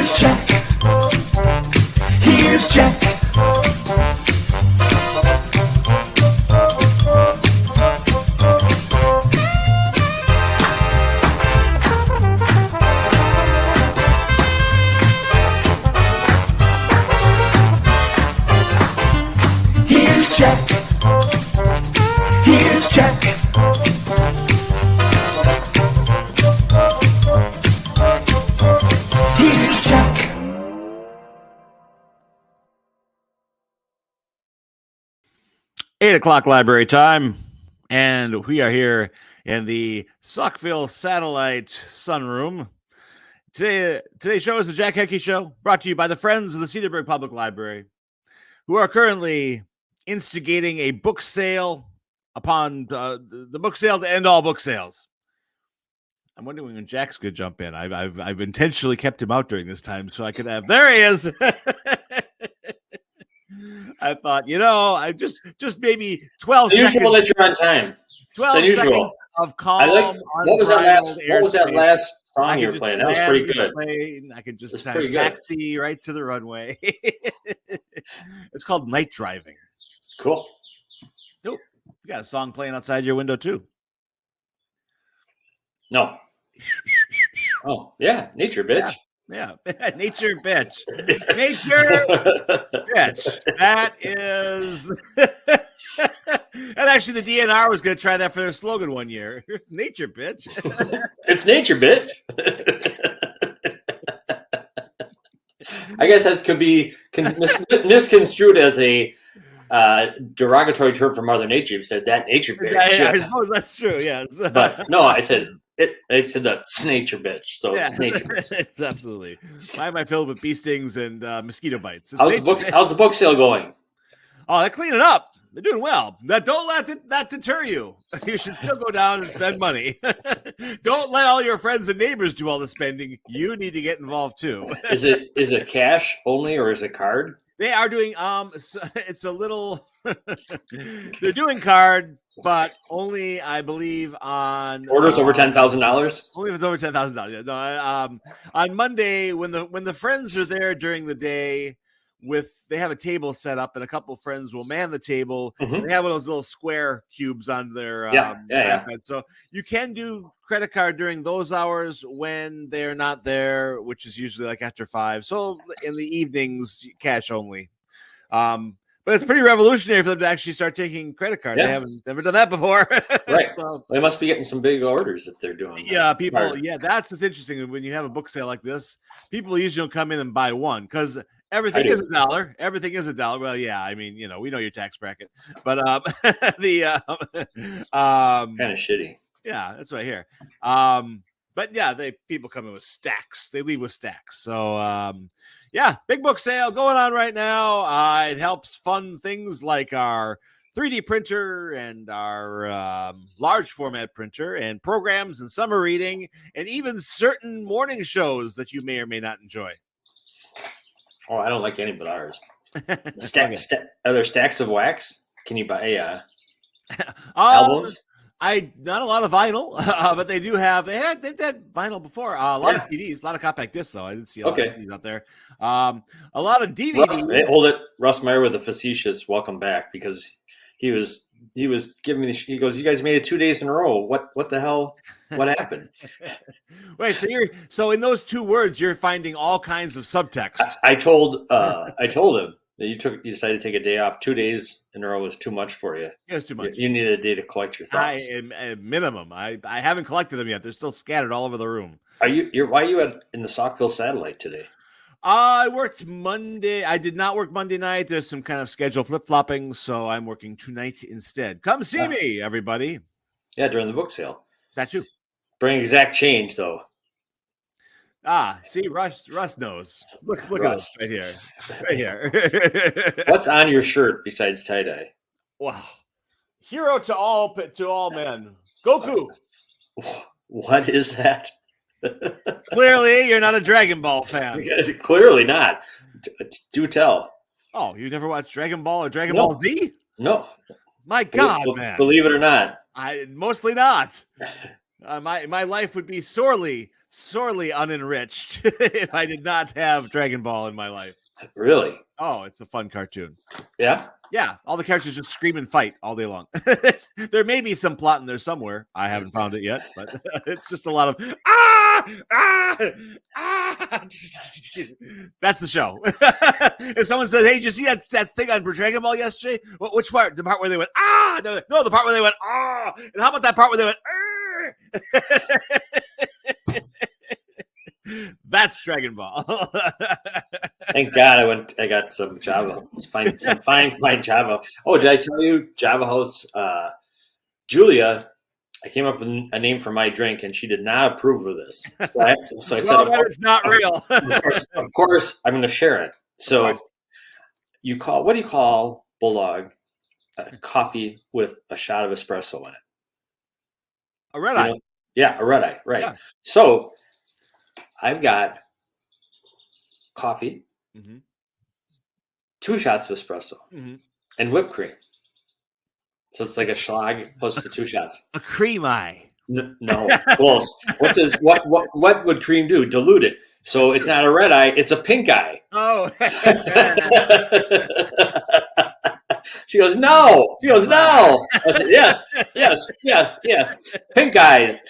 Here's Jack. Here's Jack. Here's Jack. Here's Jack. Here's Jack. 8:00 library time, and we are here in the Saukville Satellite Sunroom. Today's show is the Jack Henke Show, brought to you by the Friends of the Cedarburg Public Library, who are currently instigating a book sale upon the book sale to end all book sales. I'm wondering when Jack's going to jump in. I've intentionally kept him out during this time so I could have. There he is. I thought, I just maybe 12 It's seconds. unusual that you're on time. 12 It's unusual. seconds of calm. What was that last song you were playing? That was pretty good. I could just pretty good. taxi right to the runway. It's called Night Driving. Cool. Nope. You got a song playing outside your window too. No. Oh, yeah. Nature, bitch. Yeah. Nature, bitch. Nature, bitch. That is. And actually, the DNR was going to try that for their slogan one year. Nature, bitch. It's nature, bitch. I guess that could be misconstrued as a derogatory term for Mother Nature. You said that nature bitch. Yeah, I suppose that's true. Yes, but no, I said it. I said that's nature bitch. So it's nature bitch. Absolutely. Why am I filled with bee stings and mosquito bites? How's the book sale going? Oh, they're cleaning up. They're doing well. Don't let that deter you. You should still go down and spend money. Don't let all your friends and neighbors do all the spending. You need to get involved too. Is it cash only or is it card? They are doing it's a little they're doing card, but only I believe on orders over $10,000. Only if it's over $10,000. No, on Monday when the friends are there during the day. They have a table set up and a couple of friends will man the table. Mm-hmm. They have one of those little square cubes on their iPad. So you can do credit card during those hours when they're not there, which is usually like after 5. So in the evenings, cash only. But it's pretty revolutionary for them to actually start taking credit card. Yeah. They haven't never done that before. Right. So, they must be getting some big orders if they're doing that. Yeah, people. Yeah, that's what's interesting. When you have a book sale like this, people usually don't come in and buy one because everything is $1. Everything is $1. Well, yeah, I mean, we know your tax bracket, but the kind of shitty. Yeah, that's right here. But yeah, people come in with stacks. They leave with stacks. So yeah, big book sale going on right now. It helps fund things like our 3D printer and our large format printer and programs and summer reading and even certain morning shows that you may or may not enjoy. Oh, I don't like any but ours. Are there stacks of wax? Can you buy albums? Not a lot of vinyl, but they've had vinyl before. A lot of CDs, a lot of compact discs, though. I didn't see a lot of CDs out there. A lot of DVDs. Hold it, Russ Meyer with a facetious welcome back because he was giving me. He goes, "You guys made it 2 days in a row. What the hell? What happened?" Wait, so in those 2 words, you're finding all kinds of subtext. I told him that you decided to take a day off. 2 days in a row was too much for you. Yeah, it's too much. You needed a day to collect your thoughts. At minimum. I haven't collected them yet. They're still scattered all over the room. Why are you in the Saukville Satellite today? I worked Monday. I did not work Monday night. There's some kind of schedule flip-flopping, so I'm working tonight instead. Come see me, everybody. Yeah, during the book sale. That's you. Bring exact change, though. See, Russ knows. Look at us right here. Right here. What's on your shirt besides tie-dye? Wow. Hero to all men. Goku. What is that? Clearly, you're not a Dragon Ball fan. Clearly not. Do tell. Oh, you never watched Dragon Ball or Dragon Ball Z? No. My God, man. Believe it or not. Mostly not. My life would be sorely sorely unenriched if I did not have Dragon Ball in my life. Really? Oh, it's a fun cartoon. Yeah. Yeah, all the characters just scream and fight all day long. There may be some plot in there somewhere. I haven't found it yet, but it's just a lot of That's the show. If someone says, "Hey, did you see that thing on Dragon Ball yesterday?" Well, which part? The part where they went No, the part where they went And how about that part where they went That's Dragon Ball. Thank God I got some Java. Some fine Java. Oh, did I tell you Java House? Julia, I came up with a name for my drink, and she did not approve of this. So I said, "It's not real." of course, I'm going to share it. So what do you call Bulldog coffee with a shot of espresso in it? A red eye. Yeah, a red eye. Right. Yeah. So I've got coffee, 2 shots of espresso, and whipped cream. So it's like a schlag plus the 2 shots. A cream eye. No, close. What would cream do? Dilute it. So it's not a red eye; it's a pink eye. Oh. She goes, no. I said, yes. Pink eyes.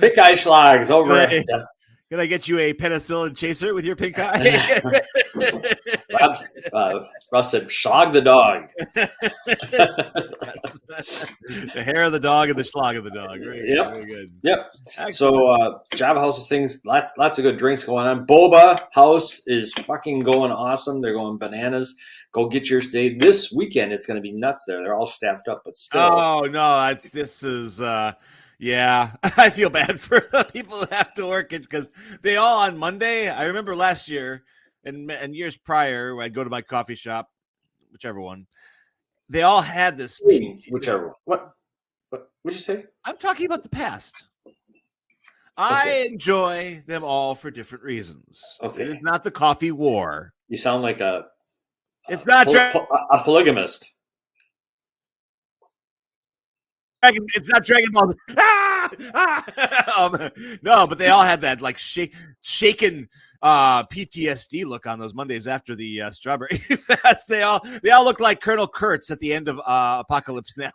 Pink eye schlags over it. Can I get you a penicillin chaser with your pink eye? Russ said, schlag the dog. The hair of the dog and the schlag of the dog. Very good. Yep. So Java House of things, lots of good drinks going on. Boba House is fucking going awesome. They're going bananas. Go get your stay. This weekend, it's going to be nuts there. They're all staffed up, but still. Oh, no. This is... yeah, I feel bad for the people who have to work it because they all on Monday. I remember last year and years prior, I'd go to my coffee shop, whichever one. They all had this. Whichever one. What did you say? I'm talking about the past. I enjoy them all for different reasons. Okay. It is not the coffee war. You sound like It's not a polygamist. It's not Dragon Ball. No, but they all had that like shaken PTSD look on those Mondays after the strawberry fest. They all look like Colonel Kurtz at the end of Apocalypse Now.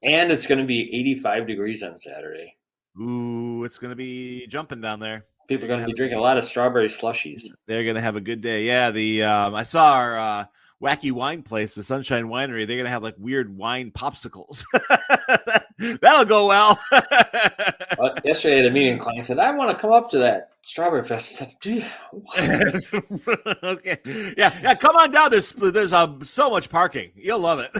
And it's going to be 85 degrees on Saturday. Ooh, it's going to be jumping down there. People are going to be drinking a lot of strawberry slushies. They're going to have a good day. Yeah, I saw our wacky wine place, the Sunshine Winery. They're going to have like weird wine popsicles. That'll go well. Yesterday at a meeting, client said, "I want to come up to that strawberry fest." I said, "Do you?" Okay. Yeah. Come on down. There's so much parking. You'll love it.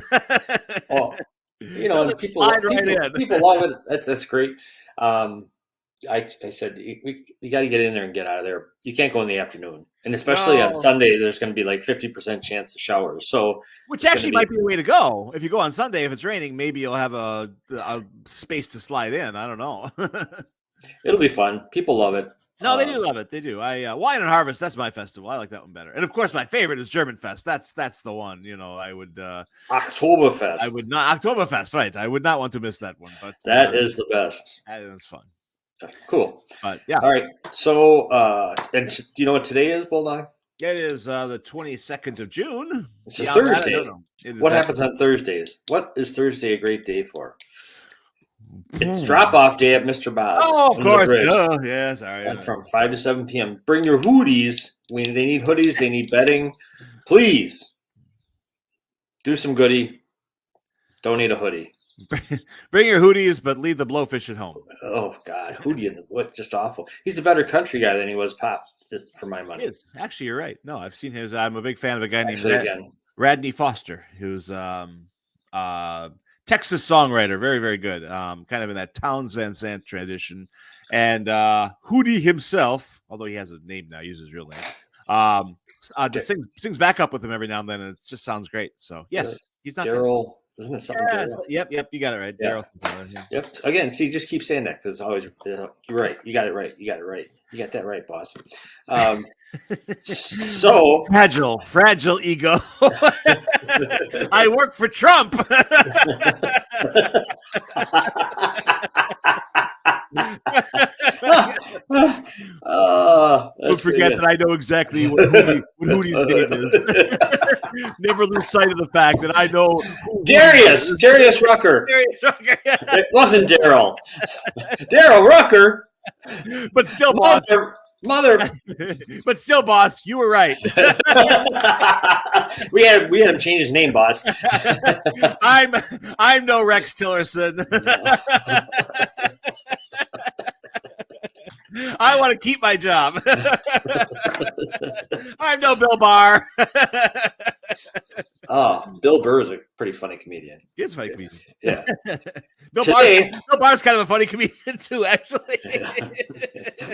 Well, people love it. That's great. I said we got to get in there and get out of there. You can't go in the afternoon, and especially on Sunday, there's going to be like 50% chance of showers. So, which actually might be the way to go. If you go on Sunday, if it's raining, maybe you'll have a space to slide in. I don't know. It'll be fun. People love it. No, they do love it. They do. Wine and Harvest. That's my festival. I like that one better. And of course, my favorite is German Fest. That's the one. I would. Oktoberfest. I would not Oktoberfest. Right. I would not want to miss that one. But that is the best. That is fun. Cool. But yeah. All right. So, and do you know what today is, Bulldog? It is the 22nd of June. It's a Thursday. What happens on Thursdays? What is Thursday a great day for? It's drop-off day at Mr. Bob's. Oh, of course. Yeah, sorry. And from 5 to 7 p.m. Bring your hoodies. They need hoodies. They need bedding. Please do some goodie. Donate a hoodie. Bring your hoodies, but leave the blowfish at home. Oh, God. Hoodie, what? Just awful. He's a better country guy than he was pop, for my money. He is. Actually, you're right. No, I've seen his. I'm a big fan of a guy named Radney Foster, who's Texas songwriter. Very, very good. Kind of in that Townes Van Sant tradition. And Hootie himself, although he has a name now, uses his real name, just sings back up with him every now and then, and it just sounds great. So, yes, he's not Daryl. Isn't it something? Yep, you got it right. Yeah. Daryl. Yep. Again, see, just keep saying that because always you're right. You got it right. You got it right. You got that right, boss. So fragile ego. I work for Trump. forget that I know exactly what Hootie's name is. Never lose sight of the fact that I know Darius Rucker. Darius Rucker. It wasn't Daryl. Daryl Rucker. But still, boss. Mother. But still, boss, you were right. we had him change his name, boss. I'm no Rex Tillerson. I want to keep my job. I'm no Bill Barr. Oh, Bill Burr is a pretty funny comedian. He is a funny comedian. Yeah. Bill Barr's kind of a funny comedian too, actually.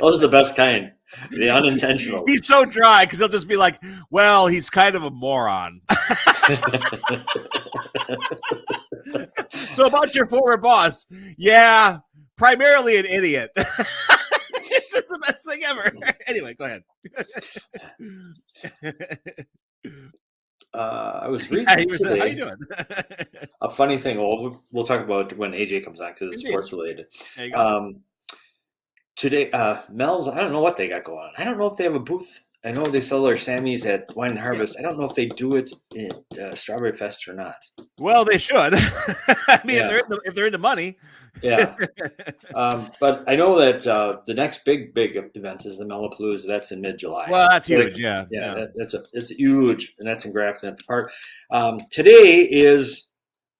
Those are the best kind. The unintentional. He's so dry because he'll just be like, well, he's kind of a moron. So about your former boss, yeah, primarily an idiot. It's just the best thing ever. Anyway, go ahead. I was reading today, how you doing? A funny thing. Well, we'll talk about when AJ comes on because it's sports related. There you go. Today, Mel's. I don't know what they got going on. I don't know if they have a booth. I know they sell their Sammys at Wine and Harvest. I don't know if they do it at Strawberry Fest or not. Well, they should. I mean, if they're into money. Yeah. But I know that the next big event is the Mellapalooza. That's in mid-July. Well, that's huge. Yeah. It's huge, and that's in Grafton at the park. Today is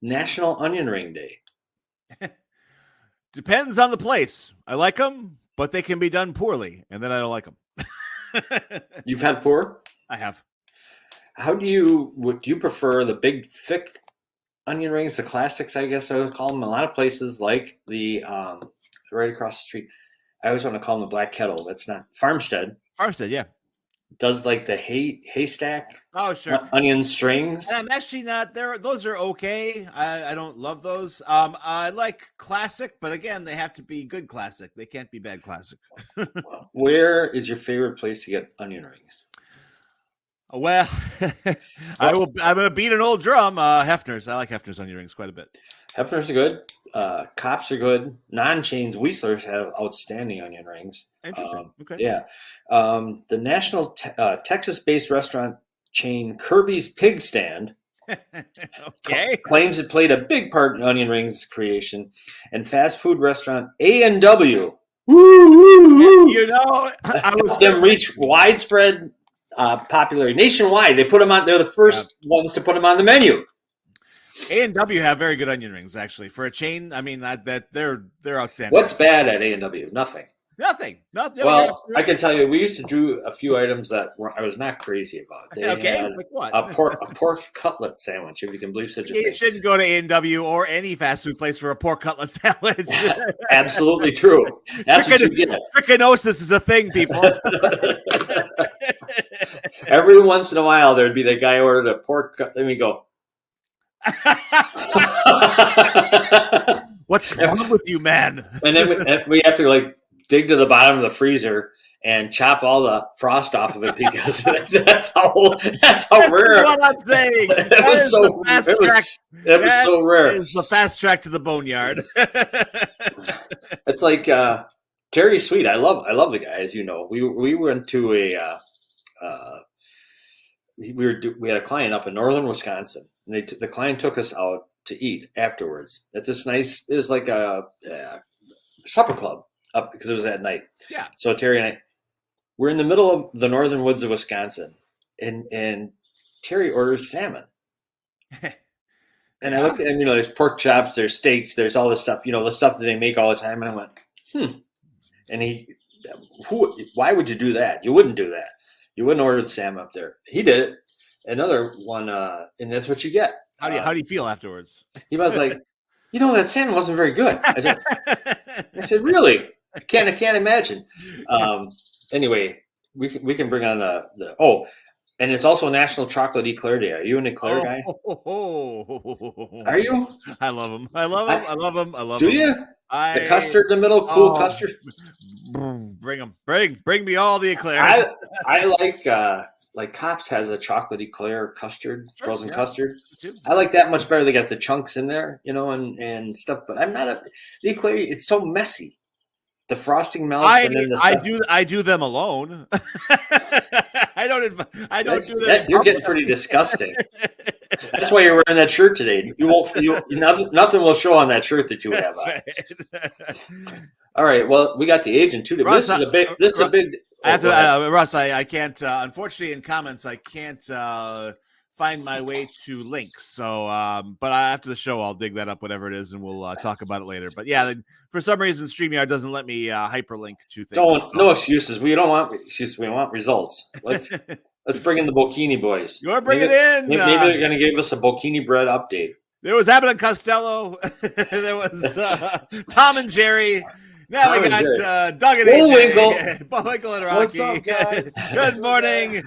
National Onion Ring Day. Depends on the place. I like them, but they can be done poorly, and then I don't like them. You've had poor? I have. How do you prefer the big, thick onion rings, the classics, I guess I would call them? A lot of places like the right across the street. I always want to call them the Black Kettle. That's not Farmstead. Farmstead, yeah. Does like the haystack? Oh, sure. Onion strings. And I'm actually not there. Those are okay. I don't love those. I like classic, but again, they have to be good classic. They can't be bad classic. Where is your favorite place to get onion rings? Well, I'm going to beat an old drum. Hefner's. I like Hefner's onion rings quite a bit. Hefner's are good. Cops are good. Non-chains, Whistler's have outstanding onion rings. Interesting. Okay. Yeah. The national Texas-based restaurant chain Kirby's Pig Stand okay. claims it played a big part in onion rings creation. And fast food restaurant A&W. You know, I was them reach widespread popularity nationwide. They put them on. They're the first ones to put them on the menu. A&W have very good onion rings, actually, for a chain. I mean, that they're outstanding. What's bad at A&W? Nothing. Well, I can tell you, we used to do a few items that I was not crazy about. They had like what? a pork cutlet sandwich, if you can believe such a thing. You shouldn't go to A&W or any fast food place for a pork cutlet sandwich. Absolutely true. That's what you get. Trichinosis is a thing, people. Every once in a while, there'd be the guy who ordered a pork cut. Let me go. What's wrong with you, man? And then we have to dig to the bottom of the freezer and chop all the frost off of it because that's how rare. What I'm saying. It was so rare. It's the fast track to the boneyard. It's like Terry Sweet. I love the guy, as you know. We went to we had a client up in northern Wisconsin, and the client took us out to eat afterwards at this nice. It was like a supper club up because it was at night. Yeah. So Terry and I, we're in the middle of the northern woods of Wisconsin, and Terry orders salmon. And I looked at him, there's pork chops, there's steaks, there's all this stuff, the stuff that they make all the time. And I went, And why would you do that? You wouldn't do that. You wouldn't order the salmon up there. He did it. Another one, and that's what you get. How do you feel afterwards? He was like, that salmon wasn't very good. I said, really? I can't imagine. Anyway, we can bring on and it's also National Chocolate Eclair Day. Are you an eclair guy? Are you? I love them. I love them. Do you? The custard in the middle, cool custard. Bring them. Bring me all the eclairs. I like Cops has a chocolate eclair custard, frozen custard. I like that much better. They got the chunks in there, and stuff. But I'm not the eclair. It's so messy. the frosting melts, and then the stuff. I do them alone. I don't do that. You're getting pretty disgusting. That's why you're wearing that shirt today. Nothing will show on that shirt that you have on. Right. All right. Well, we got the agent too. Russ, This is a big. Russ, I can't. Unfortunately, in comments, I can't find my way to links. So, but after the show, I'll dig that up, whatever it is, and we'll talk about it later. But yeah, for some reason, StreamYard doesn't let me hyperlink to things. No excuses. We don't want excuses. We want results. Let's bring in the Bocchini boys. You're bringing in. Maybe they're going to give us a Bocchini bread update. There was Abbott and Costello. There was Tom and Jerry. Now we got Doug and AJ. Bullwinkle and Rocky. What's up, guys? Good morning.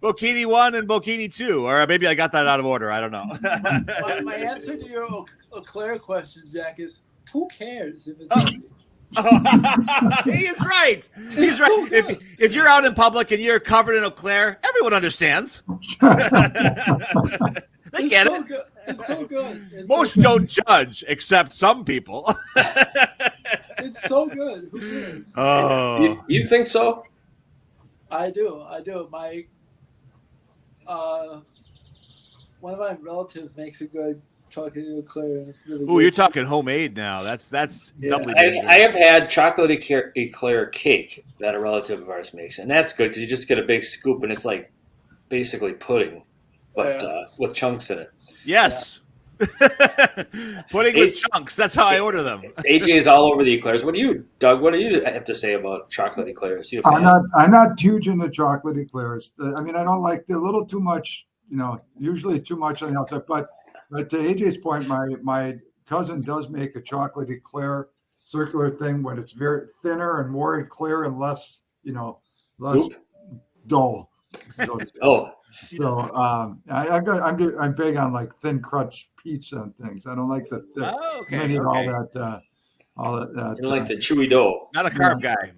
Bocchini 1 and Bocchini 2. Or maybe I got that out of order. I don't know. my answer to your Eau Claire question, Jack, is who cares if it's He is right. He's right. If you're out in public and you're covered in Eau Claire, everyone understands. They get it. Good. It's so good. Most don't judge, except some people. It's so good. Who cares? Oh, you think so? I do. My one of my relatives makes a good chocolate Eau Claire. And it's really good. You're talking homemade now. That's doubly dangerous. I have had chocolate eclair cake that a relative of ours makes, and that's good because you just get a big scoop and it's like basically pudding, but with chunks in it. Yes. Pudding with chunks. That's how I order them. AJ is all over the eclairs. Doug? What do you have to say about chocolate eclairs? I'm not huge into chocolate eclairs. I mean, I don't like they're a little too much. Usually too much on the outside. But to AJ's point, my cousin does make a chocolate eclair circular thing when it's very thinner and more clear and less dull. So I'm big on like thin crust pizza and things. I don't like all that. You like the chewy dough. Not a carb guy.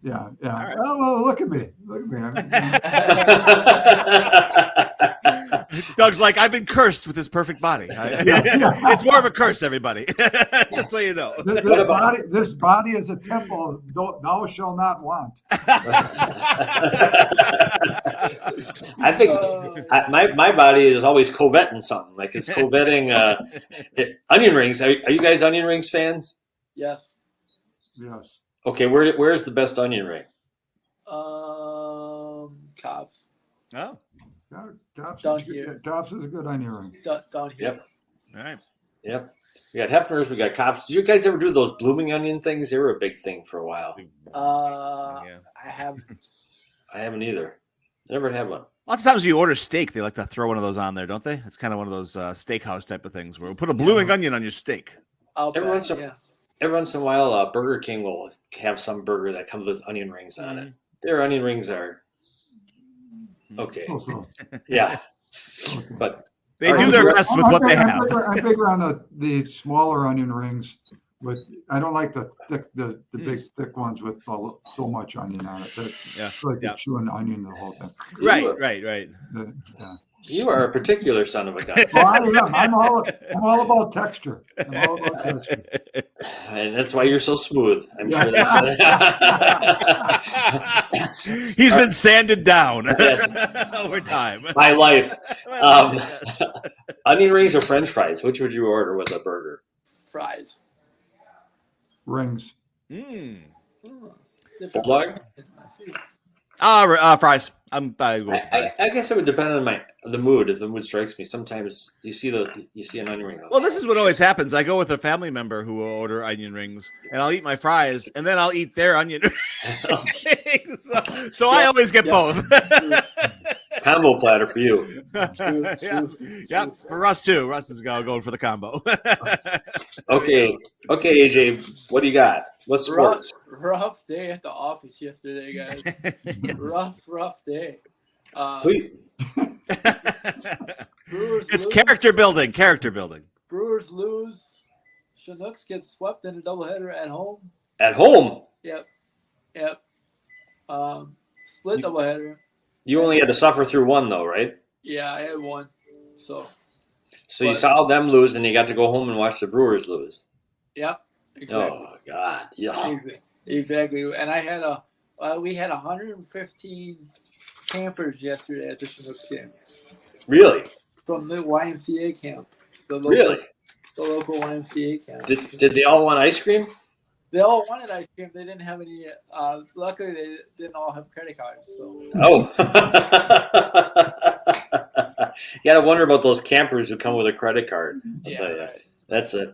Yeah. Right. Oh, well, look at me. Doug's like, I've been cursed with this perfect body. It's more of a curse, everybody. Just so you know. This body is a temple thou shall not want. I think my body is always coveting something. Like it's coveting onion rings. Are you guys onion rings fans? Yes. Okay, where's the best onion ring? Cobb's. Oh. Cobb's is a good onion ring. Down here. Yep. All right. Yep. We got Hefner's, we got Cobb's. Did you guys ever do those blooming onion things? They were a big thing for a while. I haven't. I haven't either. I never had one. Lots of times when you order steak, they like to throw one of those on there, don't they? It's kind of one of those steakhouse type of things where we'll put a blooming onion on your steak. Every once in a while, Burger King will have some burger that comes with onion rings on it. Their onion rings are okay. Yeah. But they do their best with what they have. I'm bigger on the smaller onion rings. I don't like the big thick ones with so much onion on it. It's like you're chewing onion the whole time. Right. Yeah. You are a particular son of a gun. Well, I am. I'm all about texture. And that's why you're so smooth. I'm sure he's been sanded down over time. My life. Onion rings or French fries? Which would you order with a burger? Fries. Rings. Bulldog? Fries. I guess it would depend on the mood. If the mood strikes me, sometimes you see an onion ring. Well, this is what always happens. I go with a family member who will order onion rings, and I'll eat my fries, and then I'll eat their onion rings. So I always get both. Combo platter for you. Yep. For Russ too. Russ is going for the combo. Okay, AJ, what do you got? What's sports? Rough day at the office yesterday, guys. rough day. It's character building. Brewers lose. Chinooks get swept in a doubleheader at home. At home? Yep. Split doubleheader. You only had to suffer through one, though, right? Yeah, I had one. So you saw them lose, and you got to go home and watch the Brewers lose. Yep. Exactly. Oh God. Yeah. Exactly. And we had 115 campers yesterday at the Chinook camp Really? from the YMCA camp. Really? The local YMCA camp. Did they all want ice cream? They all wanted ice cream. They didn't have any. Luckily, they didn't all have credit cards. So. Oh. You gotta wonder about those campers who come with a credit card. I'll tell you. Right. That's it.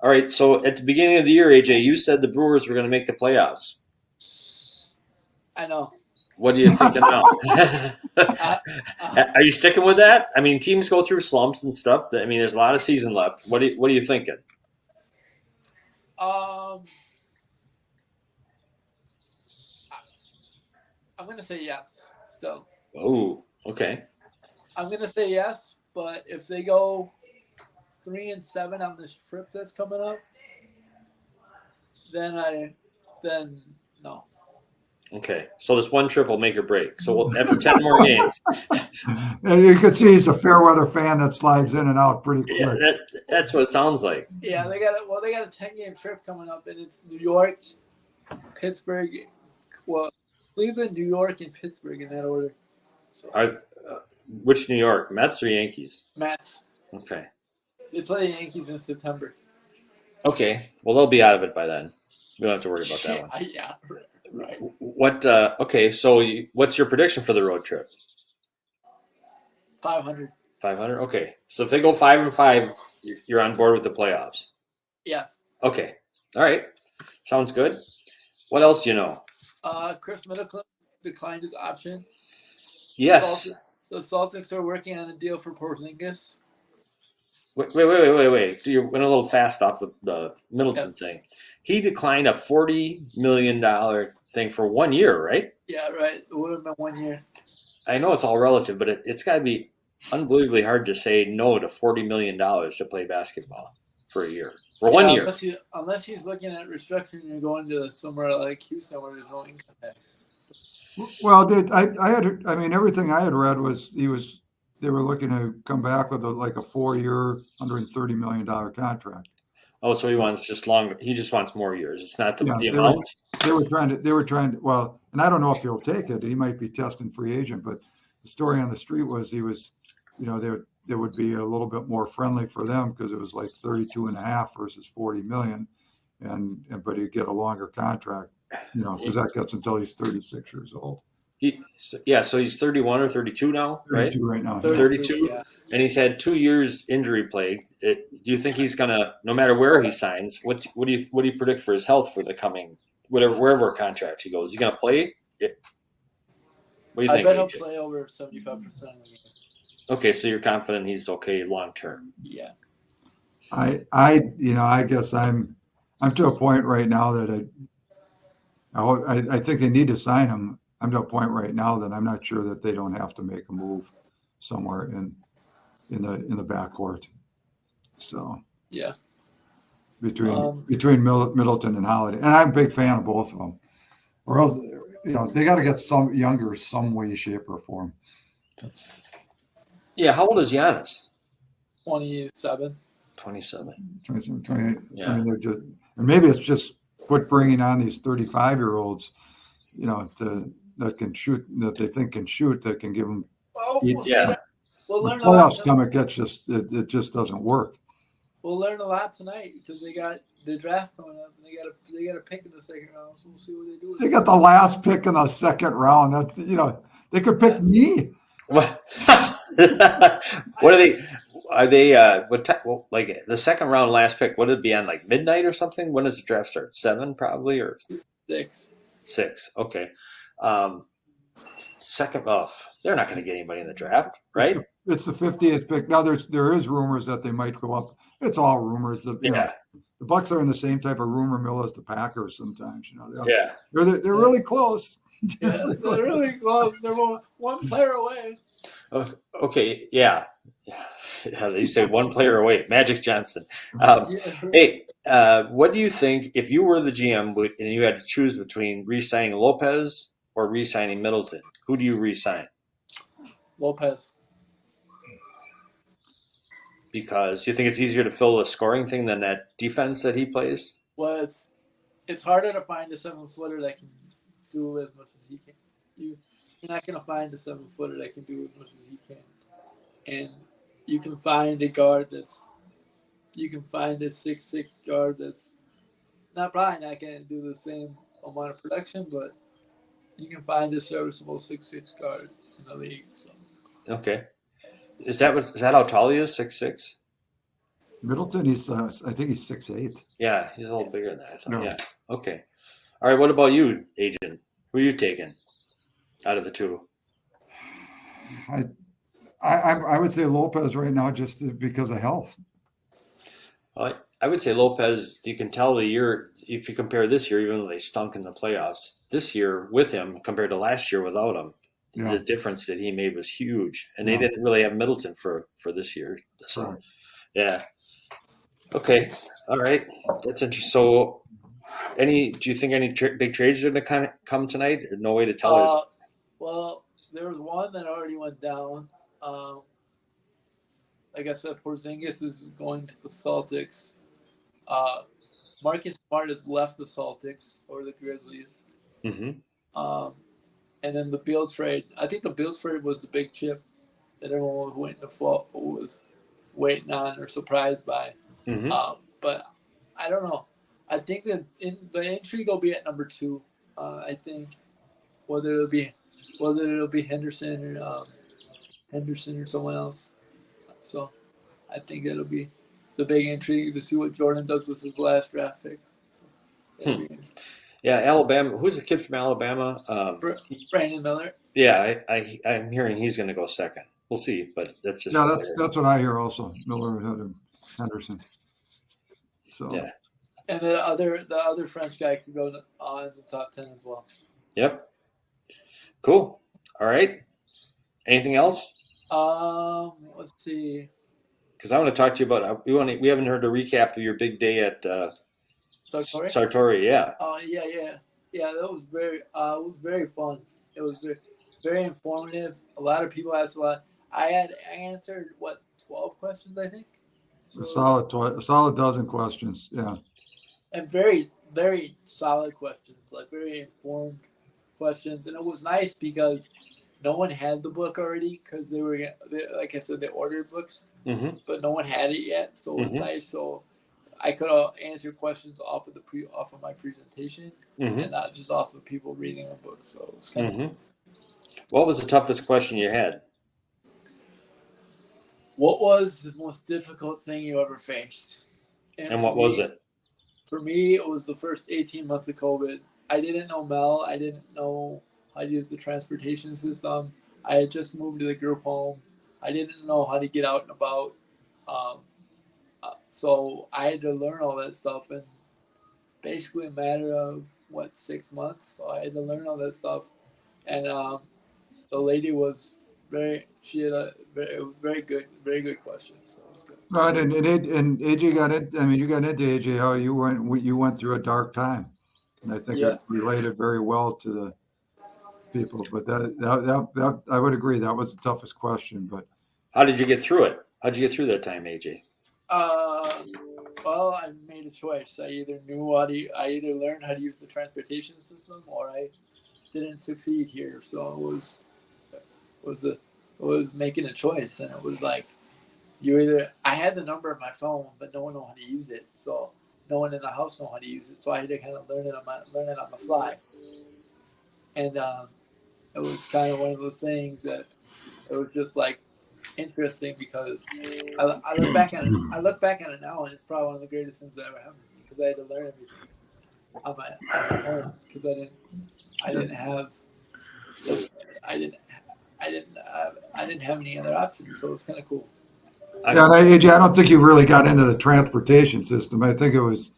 All right. So at the beginning of the year, AJ, you said the Brewers were going to make the playoffs. I know. What are you thinking now? Are you sticking with that? I mean, teams go through slumps and stuff. I mean, there's a lot of season left. What are you thinking? I'm gonna say yes. Still. Oh, okay. I'm gonna say yes, but if they go 3-7 on this trip that's coming up, then no. Okay, so this one trip will make or break. So after 10 more games, And you can see he's a fair weather fan that slides in and out pretty quick. yeah, that's what it sounds like. Yeah, they got a 10-game trip coming up, and it's New York, Pittsburgh, Cleveland, New York, and Pittsburgh in that order. So, Which New York, Mets or Yankees? Mets. Okay. They play the Yankees in September. Okay. Well, they'll be out of it by then. We don't have to worry about that one. Yeah, right. What? Okay. So, what's your prediction for the road trip? 500. 500. Okay. So if they go 5-5, you're on board with the playoffs. Yes. Okay. All right. Sounds good. What else do you know? Chris Middleton declined his option. Yes. So Celtics are working on a deal for Porzingis. Wait. You went a little fast off the Middleton thing. He declined a $40 million thing for 1 year, right? Yeah, right. It would have been 1 year. I know it's all relative, but it's got to be unbelievably hard to say no to $40 million to play basketball for a year. For 1 year. Unless he's looking at restructuring and going to somewhere like Houston where there's no income tax. Well, I mean, everything I had read was they were looking to come back with a 4-year, $130 million contract. Oh, so he wants just longer. He just wants more years. It's not the Yeah, amount. They were trying to, well, and I don't know if he'll take it. He might be testing free agent, but the story on the street was he was, there would be a little bit more friendly for them because it was like 32.5 versus 40 million. But he'd get a longer contract, because that gets until he's 36 years old. So he's 31 or 32 now, right? 32 right now. 32, yeah. And he's had 2 years injury plague. Do you think he's gonna, no matter where he signs, what do you predict for his health for the coming wherever contract he goes? Is he gonna play? What do you think? I bet he'll AJ? play over 75% of the game. Okay, so you're confident he's okay long term. Yeah. I guess I'm to a point right now that I think they need to sign him. I'm to a point right now that I'm not sure that they don't have to make a move somewhere in the backcourt. So Yeah. between Middleton and Holiday, and I'm a big fan of both of them. Or else, they got to get some younger, some way, shape, or form. Yeah, how old is Giannis? 27. 27. 28. Yeah. I mean, they're just, and maybe it's just quit bringing on these 35-year-olds, that can shoot, that they think can shoot, that can give them. Well, Yeah. we'll see that. We'll learn a Playoffs lot. coming, it just doesn't work. We'll learn a lot tonight because they got the draft coming up, and they got a pick in the second round. So we'll see what they do. They got the last pick in the second round. That's they could pick me. What? What are they? Are they? Like the second round, last pick? Would it be on like midnight or something? When does the draft start? 7 probably or 6. 6. Okay. Second. Oh, they're not going to get anybody in the draft, right? It's the 50th pick. Now there is rumors that they might go up. It's all rumors. The Bucks are in the same type of rumor mill as the Packers sometimes. They're really close. Yeah, they're really close. They're one player away. Okay. Yeah. They say one player away. Magic Johnson. Hey, what do you think if you were the GM and you had to choose between re-signing Lopez or re-signing Middleton? Who do you re-sign? Lopez. Because you think it's easier to fill the scoring thing than that defense that he plays? Well, it's harder to find a 7-footer that can do as much as he can. You're not gonna find a 7-footer that can do as much as he can, and you can find a 6'6" guard that's probably not gonna do the same amount of production, but you can find a serviceable 6'6" guard in the league. So. Okay. Is that how tall he is? 6'6"? Middleton, I think he's 6'8". Yeah, he's a little bigger than that. I thought. No. Yeah. Okay. All right. What about you, Agent? Who are you taking out of the two? I would say Lopez right now just because of health. I would say Lopez. You can tell the year if you compare this year, even though they stunk in the playoffs, this year with him compared to last year without him, the difference that he made was huge. And they didn't really have Middleton for this year. So, yeah. Okay. All right. That's interesting. So, do you think any big trades are going to kind of come tonight, or no way to tell us? Well, there was one that already went down. Like I said, Porzingis is going to the Celtics. Marcus Smart has left the Celtics or the Grizzlies. Mm-hmm. And then the Beal trade. I think the Beal trade was the big chip that everyone was waiting on or surprised by. Mm-hmm. But I don't know. I think that the intrigue will be at number 2. I think whether it'll be Henderson or someone else. So I think it'll be the big intrigue to see what Jordan does with his last draft pick. So, yeah, Alabama. Who's the kid from Alabama? Brandon Miller. Yeah, I'm hearing he's going to go second. We'll see, but that's just that's what I hear also. Miller ahead of Henderson. So yeah, and the other French guy could go on the top 10 as well. Yep. Cool. All right. Anything else? Let's see. Because I want to talk to you about we haven't heard a recap of your big day at Sartori. Sartori, yeah. Oh yeah. That was very fun. It was very, very informative. A lot of people asked a lot. I answered 12 questions, I think. So, a solid dozen questions, yeah. And very, very solid questions, like very informed questions. And it was nice because no one had the book already because they like I said, they ordered books, but no one had it yet. So it was nice. So I could answer questions off of my presentation and not just off of people reading a book. So it was kind of. What was the toughest question you had? What was the most difficult thing you ever faced? And what was it? For me, it was the first 18 months of COVID. I didn't know Mel. I didn't know how to use the transportation system. I had just moved to the group home. I didn't know how to get out and about. So I had to learn all that stuff in basically a matter of, 6 months. So I had to learn all that stuff. And the lady was it was very good questions. So it was good. Right, and AJ got it. I mean, you got into AJ how you went through a dark time, and I think it related very well to the people. But that I would agree that was the toughest question. But how did you get through it? How'd you get through that time, AJ? Well, I made a choice. I either learned how to use the transportation system, or I didn't succeed here. So it was making a choice, and it was like I had the number on my phone, but no one knew how to use it. So no one in the house knew how to use it. So I had to kind of learn it on the fly. And it was kind of one of those things that it was just like interesting because I look back on it now, and it's probably one of the greatest things that ever happened to me because I had to learn everything on my own because I didn't have any other options, so it was kind of cool. Yeah, AJ, I don't think you really got into the transportation system. I think it was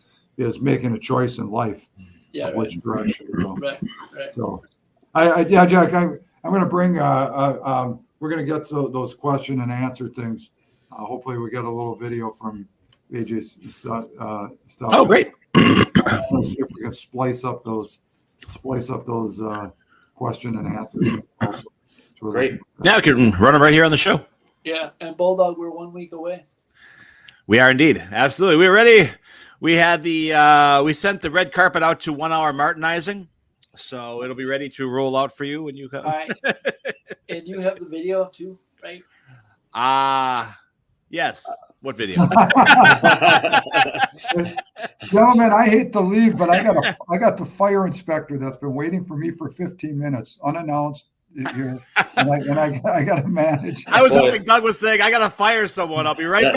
making a choice in life. Yeah, right. Which direction to go. Right. So, Jack, I'm going to bring. We're going to get those question and answer things. Hopefully, we get a little video from AJ's stuff. Oh, great! Let's see if we can splice up those question and answers. Also. Great. Yeah, we can run them right here on the show. Yeah, and Bulldog, we're 1 week away. We are indeed. Absolutely. We're ready. We had we sent the red carpet out to 1 hour Martinizing, so it'll be ready to roll out for you when you come. All right. And you have the video too, right? Yes. What video? Gentlemen, I hate to leave, but I got the fire inspector that's been waiting for me for 15 minutes, unannounced here, and I got to manage. I was hoping Doug was saying, "I got to fire someone. I'll be right back."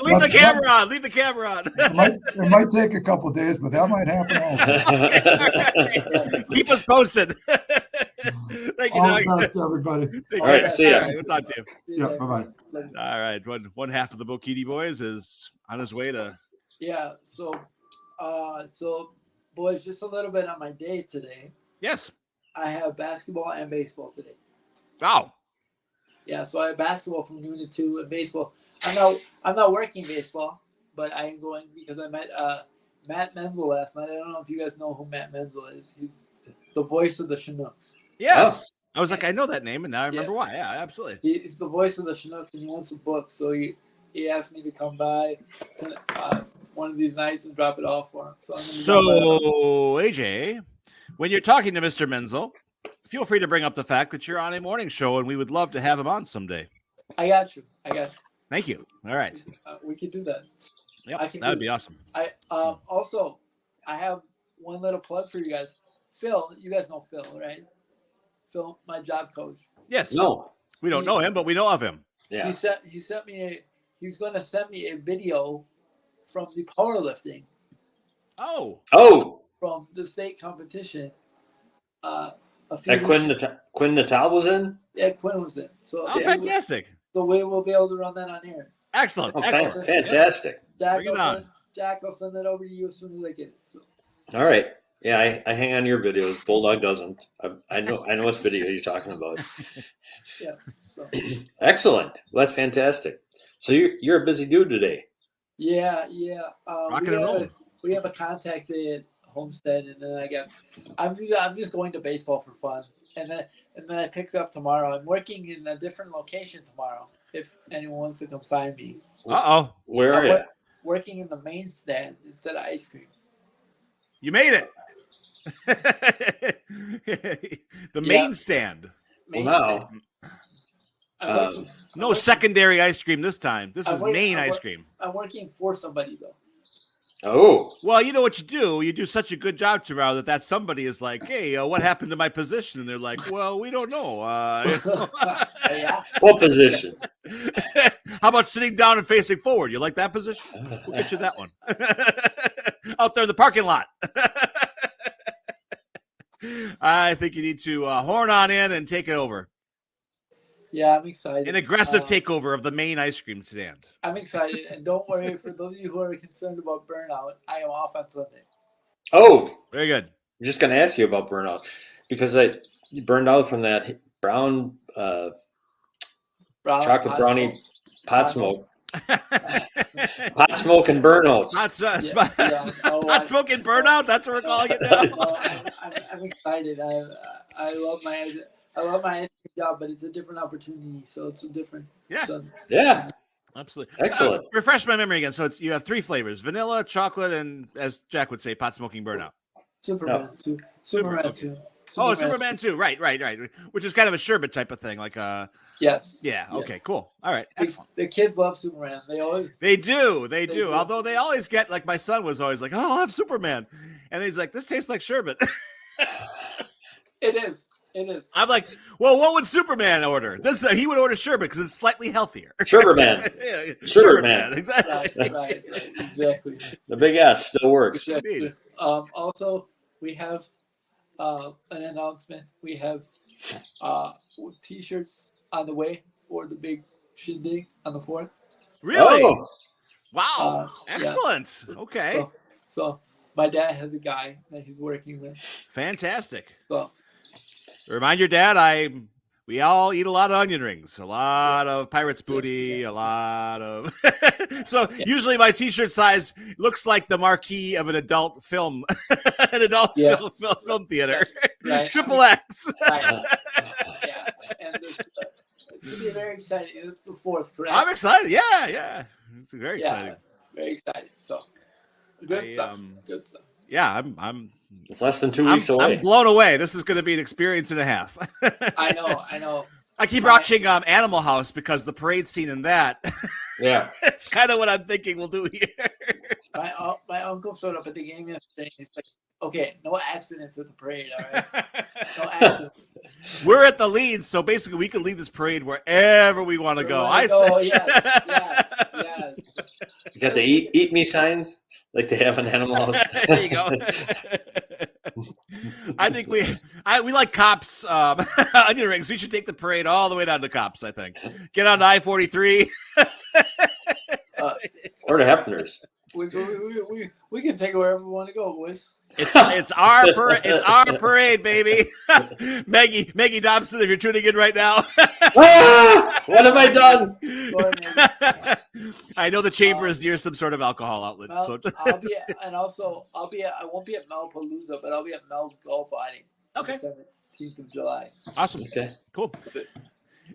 Leave the camera on. Leave the camera on. It might take a couple of days, but that might happen also. Keep us posted. Thank you, All Doug. the best, everybody. All right, see ya. All right, we'll talk to you. Yeah, bye-bye. All right, one half of the Bokiti boys is on his way to. Yeah. So boys, just a little bit on my day today. Yes. I have basketball and baseball today. Wow. Yeah, so I have basketball from noon to 2 and baseball. I'm not working baseball, but I am going because I met Matt Menzel last night. I don't know if you guys know who Matt Menzel is. He's the voice of the Chinooks. Yes. I was like, I know that name, and now I remember why. Yeah, absolutely. He's the voice of the Chinooks, and he wants a book. So he asked me to come by one of these nights and drop it off for him. So AJ, when you're talking to Mr. Menzel, feel free to bring up the fact that you're on a morning show, and we would love to have him on someday. I got you. Thank you. All right. We can do that. Yep, that would be awesome. Also, I have one little plug for you guys. Phil, you guys know Phil, right? Phil, my job coach. Yes. No. We don't know him, but we know of him. Yeah. He sent me he's going to send me a video from the powerlifting. Oh. From the state competition. That Quinn Natal was in? Yeah, Quinn was in. So fantastic. So we will be able to run that on air. Excellent. Excellent. Fantastic. Jack will send it over to you as soon as I get it. So. All right. Yeah, I hang on your videos. Bulldog doesn't. I know what video you're talking about. Yeah. So. Excellent. Well, that's fantastic. So you're a busy dude today. Yeah. Rocking and rolling. We have a contact day at Homestead, and then I'm just going to baseball for fun, and then I picked up tomorrow. I'm working in a different location tomorrow. If anyone wants to come find me. Where are you? Working in the main stand instead of ice cream. You made it. The main stand. Wow. No secondary ice cream this time. This is main ice cream. I'm working for somebody though. Oh. Well, you know what you do? You do such a good job tomorrow that somebody is like, hey, what happened to my position? And they're like, well, we don't know. What position? How about sitting down and facing forward? You like that position? We'll get you that one. Out there in the parking lot. I think you need to horn on in and take it over. Yeah, I'm excited. An aggressive takeover of the main ice cream stand. I'm excited. And don't worry, for those of you who are concerned about burnout, I am off on Sunday. Oh. Very good. I'm just going to ask you about burnout. Because I burned out from that brown chocolate brownie pot smoke. Pot smoke and burnouts. Pot smoke and burnout? That's what we're calling it now? I'm excited. I love my ice cream job, but it's a different opportunity, so it's a different. Yeah. Yeah. Absolutely. Excellent. Refresh my memory again. So you have 3 flavors: vanilla, chocolate, and, as Jack would say, pot smoking burnout. Superman 2. Superman 2. Superman 2. Right. Which is kind of a sherbet type of thing, like Yes. Yeah. Okay. Cool. All right. Excellent. The kids love Superman. They do. Although they always get, like, my son was always like, "Oh, I'll have Superman," and he's like, "This tastes like sherbet." It is. I'm like, well, what would Superman order? He would order sherbet because it's slightly healthier. Sherbet man. Yeah, sherbet man. Exactly. Right. Exactly. The big S still works. Exactly. Also, we have an announcement. We have T-shirts on the way for the big shindig on the 4th. Really? Oh. Wow. Excellent. Yeah. Okay. So my dad has a guy that he's working with. Fantastic. So remind your dad, we all eat a lot of onion rings, a lot of pirate's booty, a lot of. So usually my T-shirt size looks like the marquee of an adult film, film theater. Right. Triple X. Right. Yeah. And should be very exciting. It's the 4th, correct? I'm excited. Yeah. It's very exciting. Very exciting. So good stuff. Good stuff. Yeah, I'm. It's less than 2 weeks away. I'm blown away. This is going to be an experience and a half. I know. I keep watching Animal House because the parade scene in that. Yeah, it's kind of what I'm thinking we'll do here. My uncle showed up at the game yesterday. He's like, "Okay, no accidents at the parade, all right? No accidents." We're at the lead, so basically we can lead this parade wherever we want to go. Yes. You got the eat me signs like they have in Animal House. There you go. I think we like Cops onion rings. We should take the parade all the way down to Cops. I think get on I-43 or the Hefners. We can take it wherever we want to go, boys. It's our parade, baby. Maggie Dobson, if you're tuning in right now. What have I done? I know the chamber is near some sort of alcohol outlet. I So won't be at Melpalooza, but I'll be at Mel's golf outing. Okay. On the 17th of July. Awesome. Okay. Cool.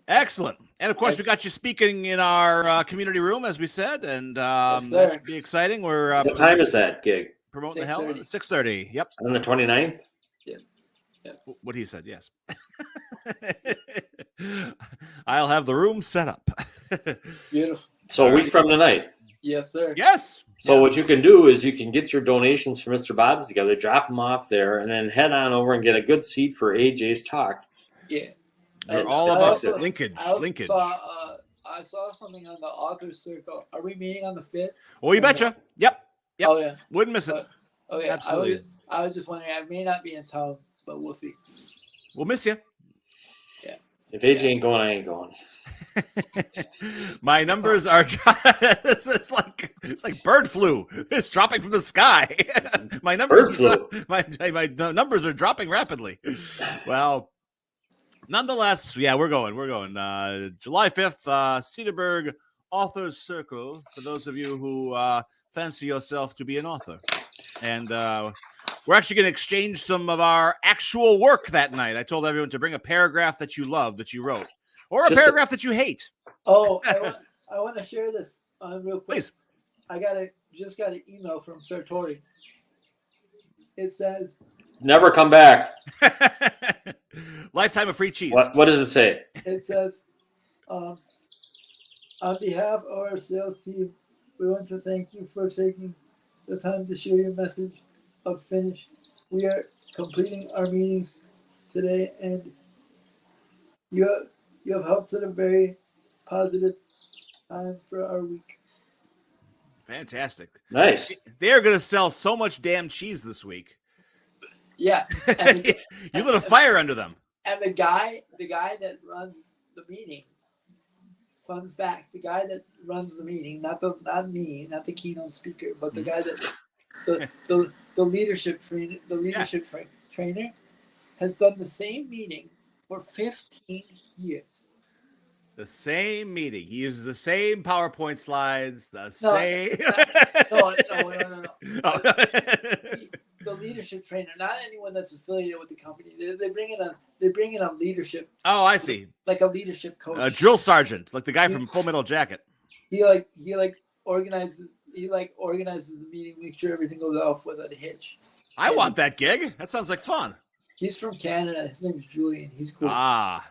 Excellent. And of course, we got you speaking in our community room, as we said, and that should be exciting. We're what time is that gig? Promoting the hell 6:30. Yep. On the 29th? Yeah. What he said, yes. I'll have the room set up. Beautiful. So a week from tonight. Yes, sir. Yes. So what you can do is you can get your donations for Mr. Bob's together, drop them off there, and then head on over and get a good seat for AJ's talk. Yeah. They're all about linkage. I saw something on the author's circle. Are we meeting on the 5th? Oh, you betcha. Yep. Oh, yeah. Wouldn't miss it. Okay. Absolutely. I was just wondering. I may not be in town, but we'll see. We'll miss you. Yeah. If AJ ain't going, I ain't going. My numbers are it's like bird flu. It's dropping from the sky. My numbers my numbers are dropping rapidly. Well, nonetheless, yeah, we're going. July 5th, Cedarburg Authors Circle, for those of you who fancy yourself to be an author. And we're actually going to exchange some of our actual work that night. I told everyone to bring a paragraph that you love, that you wrote, or a paragraph that you hate. Oh, I want to share this real quick. Please. I just got an email from Sartori. It says, Never come back. Lifetime of free cheese. What does it say? It says, on behalf of our sales team, we want to thank you for taking the time to share your message of finish. We are completing our meetings today, and you have helped set a very positive time for our week. Fantastic. Nice. They're going to sell so much damn cheese this week. Yeah. You lit a fire under them. And the guy that runs the meeting, fun fact, the guy that runs the meeting, not me, not the keynote speaker, but the guy that the leadership trainer has done the same meeting for 15 years. The same meeting. He uses the same PowerPoint slides. No. The leadership trainer, not anyone that's affiliated with the company. They bring in a leadership. Oh, I see. Like a leadership coach. A drill sergeant, like the guy from Full Metal Jacket. He organizes the meeting, make sure everything goes off without a hitch. I want that gig. That sounds like fun. He's from Canada. His name's Julian. He's cool. Ah.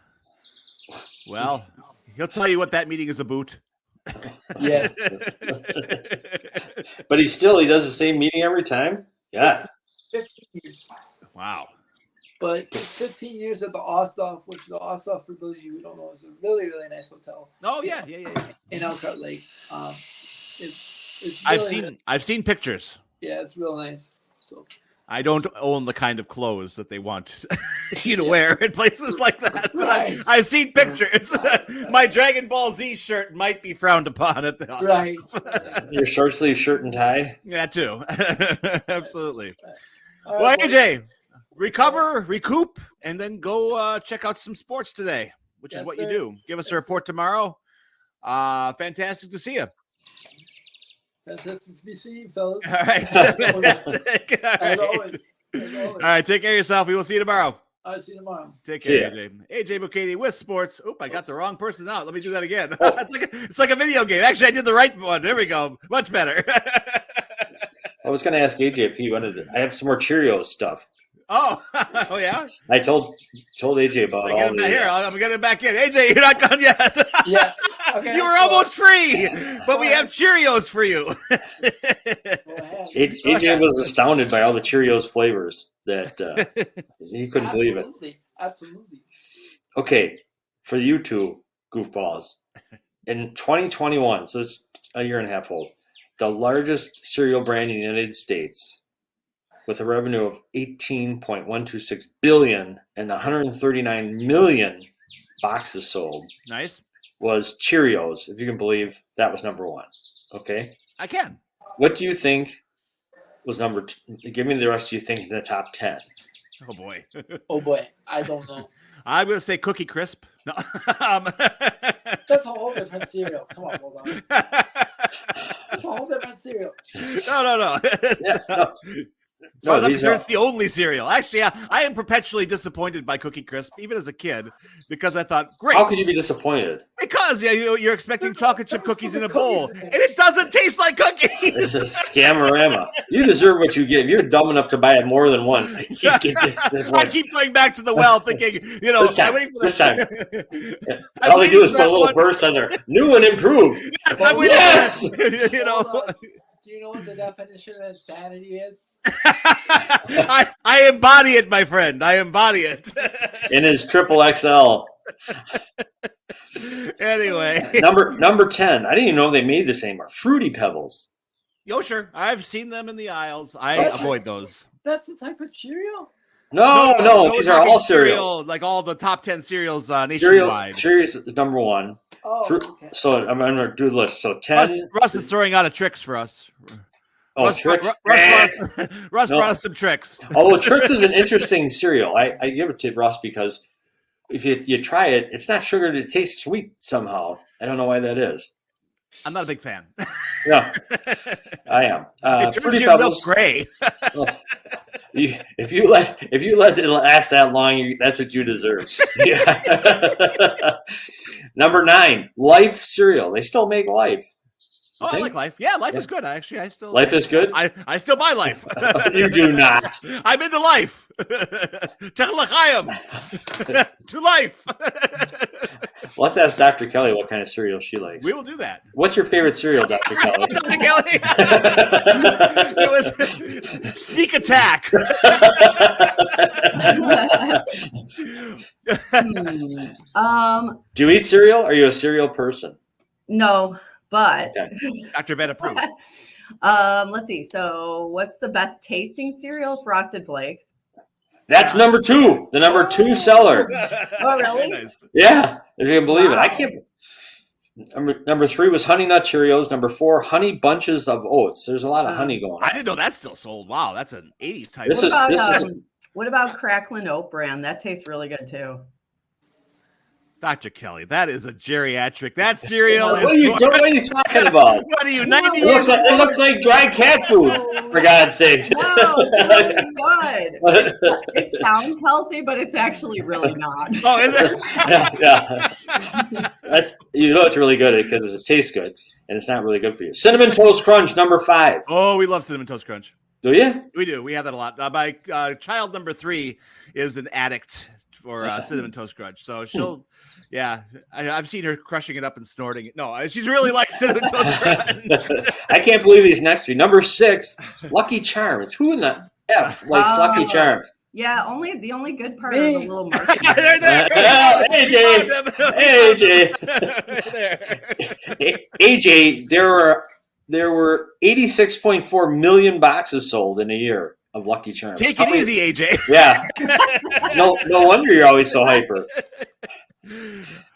Well, he'll tell you what that meeting is about. Yeah. But he does the same meeting every time? Yeah. 15 years. Wow. But it's 15 years at the Osthoff, which the Osthoff, for those of you who don't know, is a really, really nice hotel. Oh yeah. In Elkhart Lake. It's really I've seen pictures. Yeah, it's real nice. So I don't own the kind of clothes that they want you to wear in places like that. But Right. I've seen pictures. My Dragon Ball Z shirt might be frowned upon at the right. Your short sleeve shirt and tie? Yeah, too. Absolutely. All Well, right, AJ, recover, recoup, and then go check out some sports today, which is Yes, what sir. you do. Give us a report tomorrow. Fantastic to see you. Fantastic to be seen, fellas. All right. As Fantastic. All As right. always. All right. Take care of yourself. We will see you tomorrow. I'll see you tomorrow. Take See care, ya. AJ. AJ Bucati with sports. Oop, I got the wrong person out. Let me do that again. It's like a video game. Actually, I did the right one. There we go. Much better. I was going to ask AJ if he wanted to. I have some more Cheerios stuff. Oh, oh yeah. I told AJ about all the. Here, I'm getting it back in. AJ, you're not gone yet. Yeah. Okay. You were almost free, but we have Cheerios for you. Go ahead. AJ was astounded by all the Cheerios flavors that he couldn't believe it. Absolutely. Okay, for you two goofballs, in 2021, so it's a year and a half old, the largest cereal brand in the United States, with a revenue of $18.126 billion and 139 million boxes sold, Nice. was Cheerios. If you can believe that was number one. Okay, I can. what do you think was number two? Give me the rest you think in the top 10. Oh boy. Oh boy, I don't know. I'm gonna say Cookie Crisp. No. That's a whole different cereal. Come on, hold on. That's a whole different cereal. No. Yeah, no. As far as I'm these concerned, are- it's the only cereal. Actually, I am perpetually disappointed by Cookie Crisp, even as a kid, because I thought, great. How could you be disappointed? Because you're expecting chocolate chip cookies in a bowl, and it doesn't taste like It's cookies. a scamorama. You deserve what you get. If you're dumb enough to buy it more than once, I keep getting I keep going back to the well, thinking, This time, I'm waiting for this that- time. I'm All they do waiting is for put a that little one. burst on there. New and improved. Yes, I'm waiting for Yes! that. Hold on. Do you know what the definition of insanity is? I embody it, my friend. I embody it. In his triple XL. Anyway, Number 10. I didn't even know they made this anymore. Fruity Pebbles. yo, sure. I've seen them in the aisles. I That's- avoid those. That's the type of cereal? No, these are talking all cereals. like all the top 10 cereals Cereal, nationwide. Cheerios is number one. Oh, Okay. So I'm going to do the list. So 10. Russ is throwing out a tricks for us. Russ Trix. Russ No. brought us some tricks. Although Trix is an interesting cereal. I give it to Russ because if you try it, it's not sugar. It tastes sweet somehow. I don't know why that is. I'm not a big fan. Yeah, I am. It turns Fruity your milk Pebbles. gray. If you let it last that long, that's what you deserve. Yeah. Number 9, Life cereal. They still make Life. Oh, I think? like Life. Yeah, Life is good. I still Life is good. I still buy Life. You do not. I'm into Life. Techlachayim. To Life. Let's ask Dr. Kelly what kind of cereal she likes. We will do that. What's your favorite cereal, Dr. Kelly? Dr. Kelly. It was Sneak Attack. Do you eat cereal? Are you a cereal person? No, but Okay. Dr. Ben approved. let's see. So, what's the best tasting cereal? Frosted Flakes. That's number 2. The number 2 seller. Oh, really? Nice. Yeah, if you can believe it. I Wow. can't. Number 3 was Honey Nut Cheerios. Number 4, Honey Bunches of Oats. There's a lot of honey going I on. didn't know that's still sold. Wow, that's an 80s type. This What is- about, what about Cracklin' Oat Bran? That tastes really good too. Dr. Kelly, that is a geriatric. That cereal What are you is. what are you talking about? What are you, 90 It looks like dry cat food, for God's sakes. No, it's good. It sounds healthy, but it's actually really not. Oh, is it? Yeah. That's it's really good because it tastes good and it's not really good for you. Cinnamon Toast Crunch, number 5. Oh, we love Cinnamon Toast Crunch. Do you? We do. We have that a lot. My child number 3 is an addict for Cinnamon Toast Crunch. So she'll, I've seen her crushing it up and snorting it. No, she's really like Cinnamon Toast Crunch. I can't believe these next 3. Number 6, Lucky Charms. Who in the F likes Lucky Charms? Yeah, the only good part Me. is the little marshmallow. AJ, there were 86.4 million boxes sold in a year of Lucky Charms. Take How it many- easy, AJ. Yeah. No wonder you're always so hyper.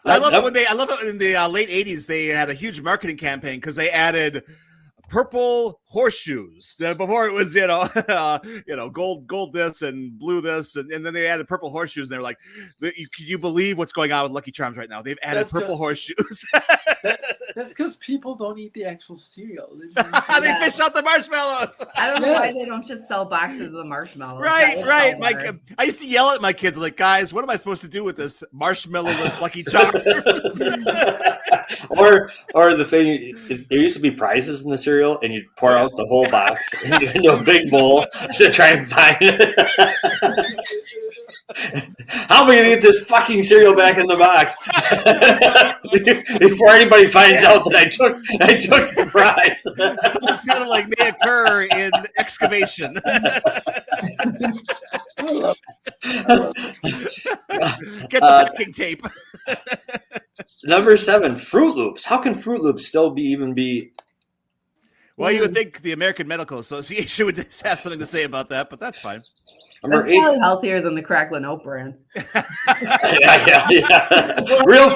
I love it in the late 80s they had a huge marketing campaign because they added purple horseshoes. Before it was, gold this and blue this, and then they added purple horseshoes. And they were like, "Can you believe what's going on with Lucky Charms right now? They've added purple horseshoes." That's because people don't eat the actual cereal. They fish out the marshmallows. I don't know why they don't just sell boxes of the marshmallows. Right. I used to yell at my kids, like, guys, what am I supposed to do with this marshmallow-less Lucky Charms? or the thing, there used to be prizes in the cereal, and you'd pour out the whole box into a big bowl to try and find it. How am I going to get this fucking cereal back in the box before anybody finds out that I took the prize? Something sounded like may occur in excavation. Get the packing tape. Number 7, Fruit Loops. How can Fruit Loops still even be? Well, you would think the American Medical Association would have something to say about that, but that's fine. Number That's 8. probably healthier than the Cracklin' Oat brand. Yeah. Real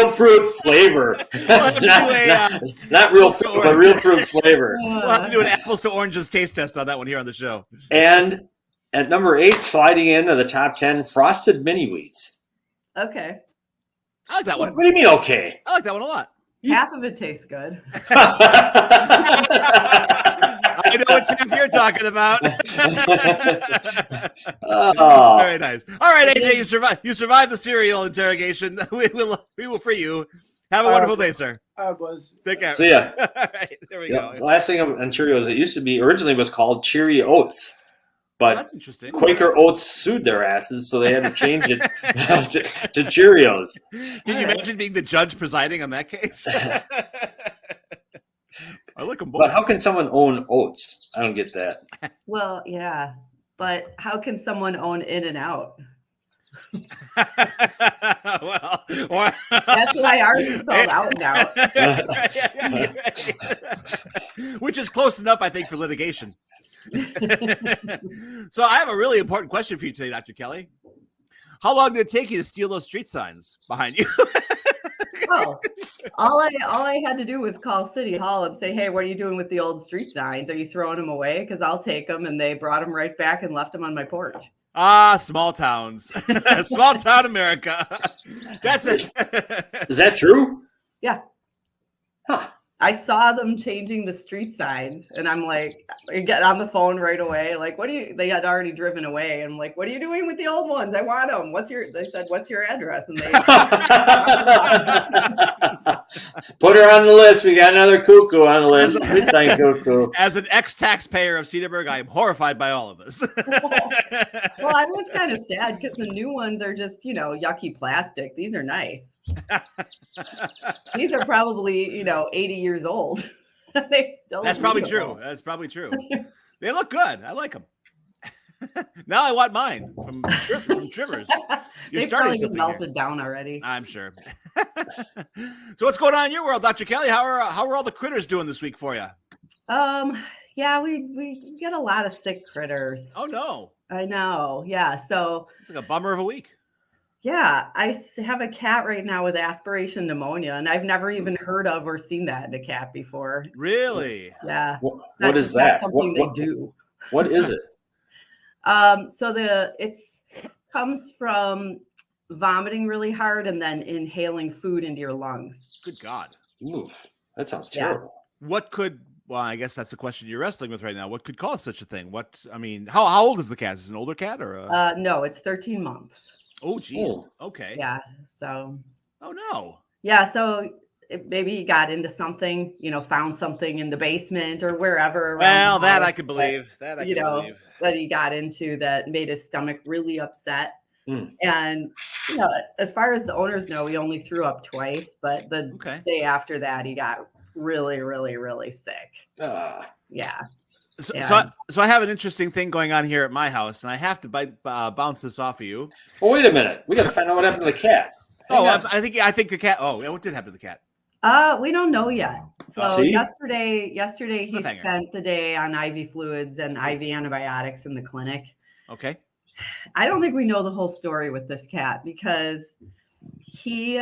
fruit flavor. Not real fruit, but real fruit flavor. We'll have to do an apples to oranges taste test on that one here on the show. And at number 8, sliding into the top 10, Frosted Mini Wheats. Okay. I like that one. What do you mean, okay? I like that one a lot. Half of it tastes good. I know what chef you're talking about. Very nice. All right, AJ, you survived the cereal interrogation. We will free you. Have a wonderful day, sir. I was. Take care. See ya. All right, there we go. The last thing on Cheerios, it used to be originally was called Cheery Oats, but That's interesting. Quaker Oats sued their asses, so they had to change it to Cheerios. Can you imagine being the judge presiding on that case? I like them both. But how can someone own oats? I don't get that. Well, yeah. But how can someone own In-N-Out? Well, That's why ours is called Out and Out. Which is close enough, I think, for litigation. So I have a really important question for you today, Dr. Kelly. How long did it take you to steal those street signs behind you? Oh, all I had to do was call City Hall and say, "Hey, what are you doing with the old street signs? Are you throwing them away? Because I'll take them." And they brought them right back and left them on my porch. Small towns, small town America. That's it. Is that true? Yeah. Huh. I saw them changing the street signs, and I'm like, I get on the phone right away. Like, they had already driven away. And I'm like, what are you doing with the old ones? I want them. They said, what's your address? And they put her on the list. We got another cuckoo on the list. Street sign cuckoo. As an ex-taxpayer of Cedarburg, I am horrified by all of this. Well, I was kind of sad because the new ones are just, yucky plastic. These are nice. These are probably 80 years old. They still That's probably true. That's probably true. They look good. I like them. Now I want mine from Trimmers. You're They've starting probably something melted here. down already. I'm sure. So what's going on in your world, Dr. Kelly? How are all the critters doing this week for you? Yeah, we get a lot of sick critters. Oh no. I know. Yeah. So It's like a bummer of a week. yeah, I have a cat right now with aspiration pneumonia, and I've never even heard of or seen that in a cat before. Really? Yeah. What is that? Something they do. What is it? So it comes from vomiting really hard and then inhaling food into your lungs. Good God. Ooh, that sounds Yeah. terrible. Well, I guess that's the question you're wrestling with right now. What could cause such a thing? How old is the cat? Is it an older cat or No, it's 13 months. Oh, geez. Oh. Okay. Yeah. So Oh no. yeah, so maybe he got into something, found something in the basement or wherever. Well, the that I house could believe. That he got into that made his stomach really upset. Mm. And as far as the owners know, he only threw up twice, but the day after that, he got really, really, really sick. Yeah. So I have an interesting thing going on here at my house, and I have to bounce this off of you. Well, wait a minute. We got to find out what happened to the cat. I think the cat. Oh, what did happen to the cat? We don't know yet. So See? yesterday he Cliffhanger. spent the day on IV fluids and IV antibiotics in the clinic. Okay. I don't think we know the whole story with this cat because he,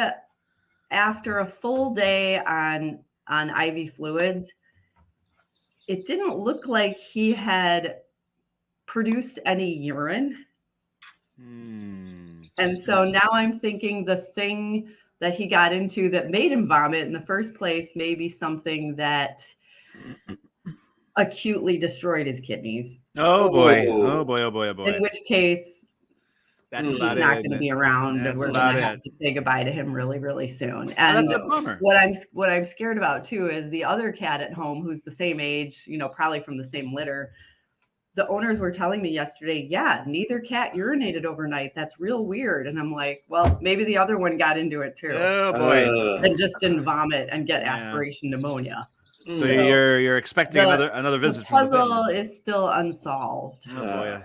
after a full day on IV fluids, it didn't look like he had produced any urine. And so now I'm thinking the thing that he got into that made him vomit in the first place may be something that acutely destroyed his kidneys. Oh boy. Oh boy. Oh boy. Oh boy. In which case, that's he's about not it. going to be around. That's We're about going to it. have to say goodbye to him really, really soon. Oh, And that's a bummer. what I'm scared about too is the other cat at home, who's the same age, you know, probably from the same litter. The owners were telling me yesterday, yeah, neither cat urinated overnight. That's real weird. And I'm like, well, maybe the other one got into it too. Oh boy. And just didn't vomit and get aspiration pneumonia. So you're expecting another visit the from the puzzle family. is still unsolved. Oh boy.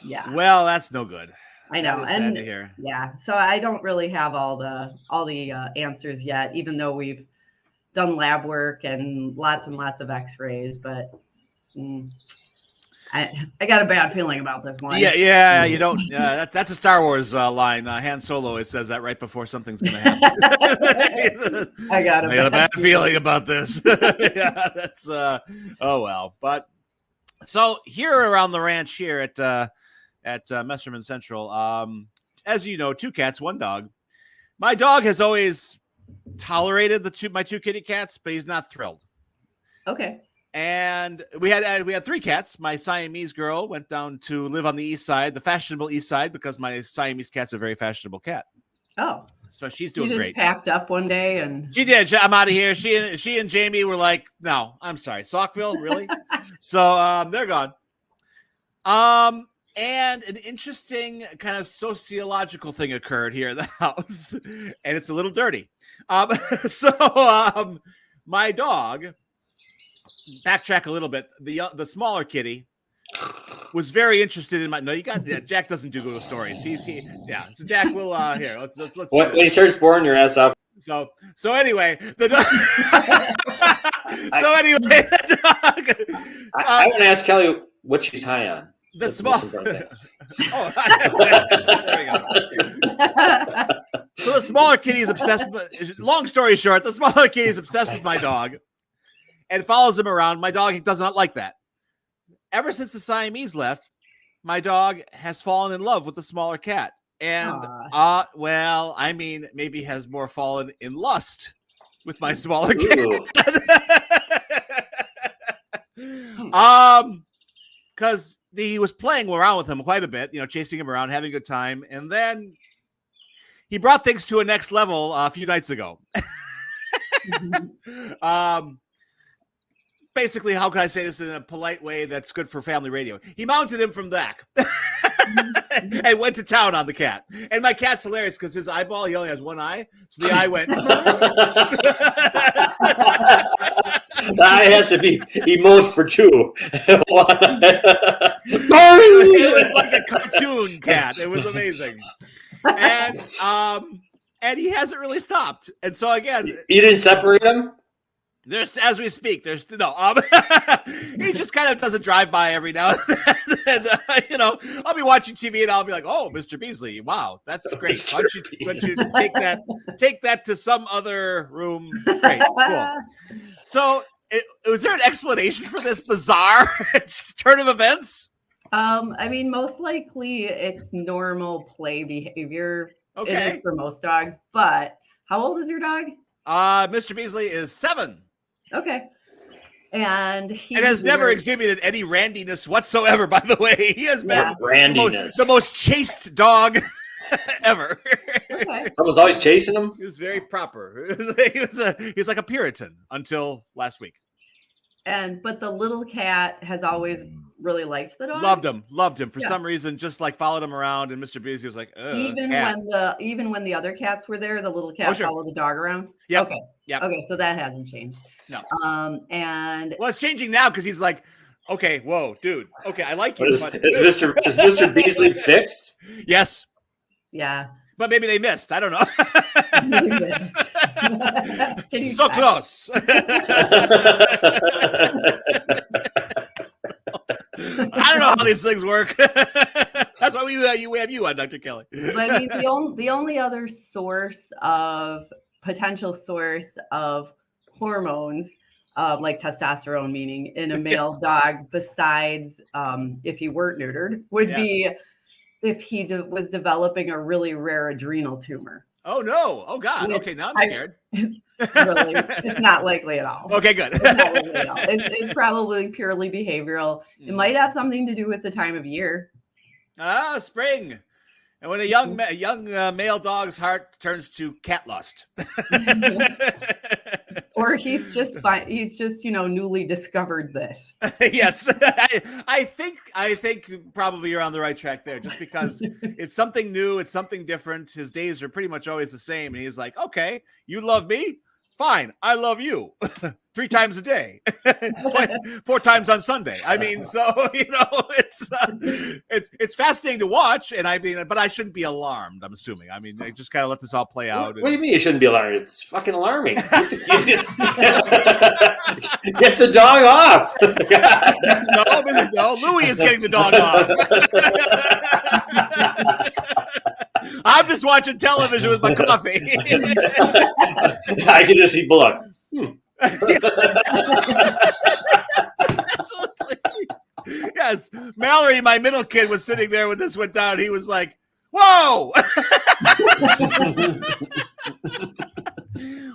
Yeah. Well, that's no good. I know. That is sad to hear. Yeah. So I don't really have all the answers yet, even though we've done lab work and lots of x-rays, but I got a bad feeling about this one. Yeah, you don't. That's a Star Wars line. Han Solo, it says that right before something's going to happen. I got a bad feeling about this. Yeah, that's oh well. But so here around the ranch here at Messerman Central, as you know, 2 cats, 1 dog. My dog has always tolerated my 2 kitty cats, but he's not thrilled. Okay. And we had 3 cats. My Siamese girl went down to live on the east side, the fashionable east side, because my Siamese cat's a very fashionable cat. Oh, so she's doing she just great. Packed up one day and she did. I'm out of here. She and Jamie were like, no, I'm sorry, Saukville, really? So they're gone. And an interesting kind of sociological thing occurred here in the house, and it's a little dirty. My dog. Backtrack a little bit. The smaller kitty was very interested in my. No, you got Jack doesn't do Google stories. Yeah. So Jack will here. Let's. When he starts boring your ass off. So anyway, the dog. The dog. I want to ask Kelly what she's high on. The small. Oh, there we go. So the smaller kitty is obsessed with. Long story short, the smaller kitty is obsessed with my dog. And follows him around. My dog does not like that. Ever since the Siamese left, my dog has fallen in love with the smaller cat. And, well, I mean, maybe has more fallen in lust with my smaller cat. Because he was playing around with him quite a bit, chasing him around, having a good time. And then he brought things to a next level a few nights ago. Basically, how can I say this in a polite way that's good for family radio? He mounted him from the back and went to town on the cat. And my cat's hilarious because his eyeball, he only has one eye. So the eye went. The eye has to be emote for 2. It was like a cartoon cat. It was amazing. And he hasn't really stopped. And so again. You didn't separate him? There's, as we speak, he just kind of does a drive-by every now and then. And, I'll be watching TV and I'll be like, oh, Mr. Beasley, wow, that's great. Why don't you take that to some other room? Great, cool. So was there an explanation for this bizarre turn of events? I mean, most likely it's normal play behavior. Okay. It is for most dogs, but how old is your dog? Mr. Beasley is 7. Okay. And he has never exhibited any randiness whatsoever, by the way. He has been the most chaste dog ever. Okay. Someone's always chasing him? He was very proper. He was like a Puritan until last week. But the little cat has always really liked the dog. Loved him for some reason. Just like followed him around, and Mr. Beasley was like, even when the other cats were there, the little cat followed the dog around. Yeah. Okay. Yep. Okay. So that hasn't changed. No. And it's changing now because he's like, okay, whoa, dude. Okay, I like you. Is Mr. Beasley fixed? Yes. Yeah. But maybe they missed. I don't know. So close. I don't know how these things work. That's why we have you on, Dr. Kelly. But I mean, the only other potential source of hormones like testosterone, meaning in a male Yes. dog, besides if he weren't neutered, would Yes. be if he was developing a really rare adrenal tumor. Oh no! Oh God! Which Okay, now I'm I- scared. Really, it's not likely at all. Okay, good. It's not likely at all. It's probably purely behavioral. It Mm. might have something to do with the time of year. Spring. And when a young male dog's heart turns to cat lust. Or he's just fine. He's just, newly discovered this. Yes, I think probably you're on the right track there. Just because it's something new, it's something different. His days are pretty much always the same, and he's like, "Okay, you love me, fine. I love you." 3 times a day, 4 times on Sunday. I mean, so it's fascinating to watch, and I mean, but I shouldn't be alarmed. I'm assuming. I mean, I just kind of let this all play out. What do you mean you shouldn't be alarmed? It's fucking alarming. Get the dog off. No, Louis is getting the dog off. I'm just watching television with my coffee. I can just see blood. Yes, Mallory, my middle kid, was sitting there when this went down. He was like, "Whoa,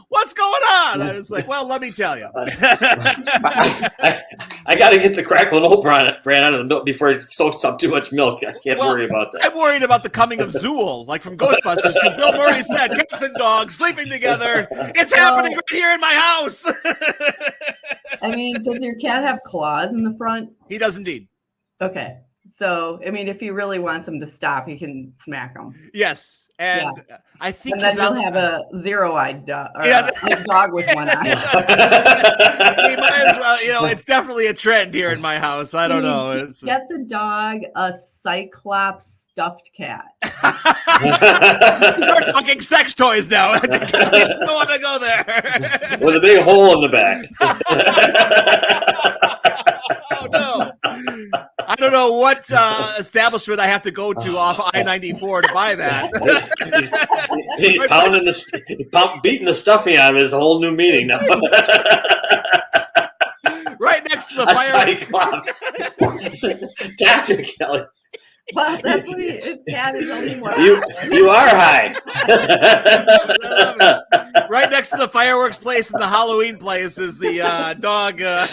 what's going on?" I was like, "Well, let me tell you." I got to get the crackling old brand out of the milk before it soaks up too much milk. I can't worry about that. I'm worried about the coming of Zool, like from Ghostbusters, because Bill Murray said cats and dogs sleeping together. It's happening right here in my house. I mean, does your cat have claws in the front? He does indeed. Okay. So, I mean, if he really wants him to stop, he can smack him. Yes. And I think And then he's he'll out- have a zero-eyed dog, or Yeah. a dog with one eye. He might as well, it's definitely a trend here in my house. I don't know. It's Get the dog a Cyclops stuffed cat. We're talking sex toys now. I don't want to go there. With a big hole in the back. Oh no! I don't know what establishment I have to go to off I-94 to buy that. He's beating the stuffing out of his whole new meaning now. Right next to the A fire. Cyclops. Dr. Kelly. Well, that's what his cat is only one. You are high. Right next to the fireworks place and the Halloween place is the dog. I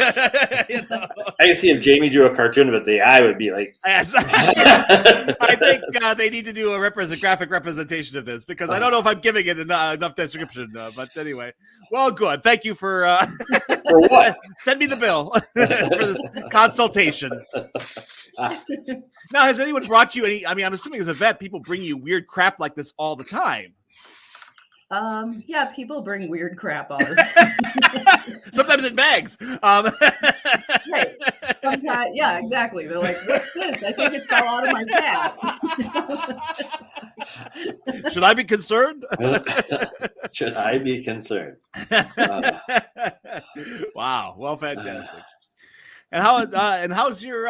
can see if Jamie drew a cartoon of it, the eye would be like. Yes. I think they need to do a graphic representation of this because I don't know if I'm giving it enough description. But anyway, well, good. Thank you for For what? Send me the bill for this consultation. Now, has anyone brought you any? I mean, I'm assuming as a vet, people bring you weird crap like this all the time. Yeah, people bring weird crap all the time. Sometimes in bags. Right. Sometimes, yeah, exactly. They're like, "What's this? I think it fell out of my cat." Should I be concerned? Should I be concerned? Wow. Well, fantastic. And how's your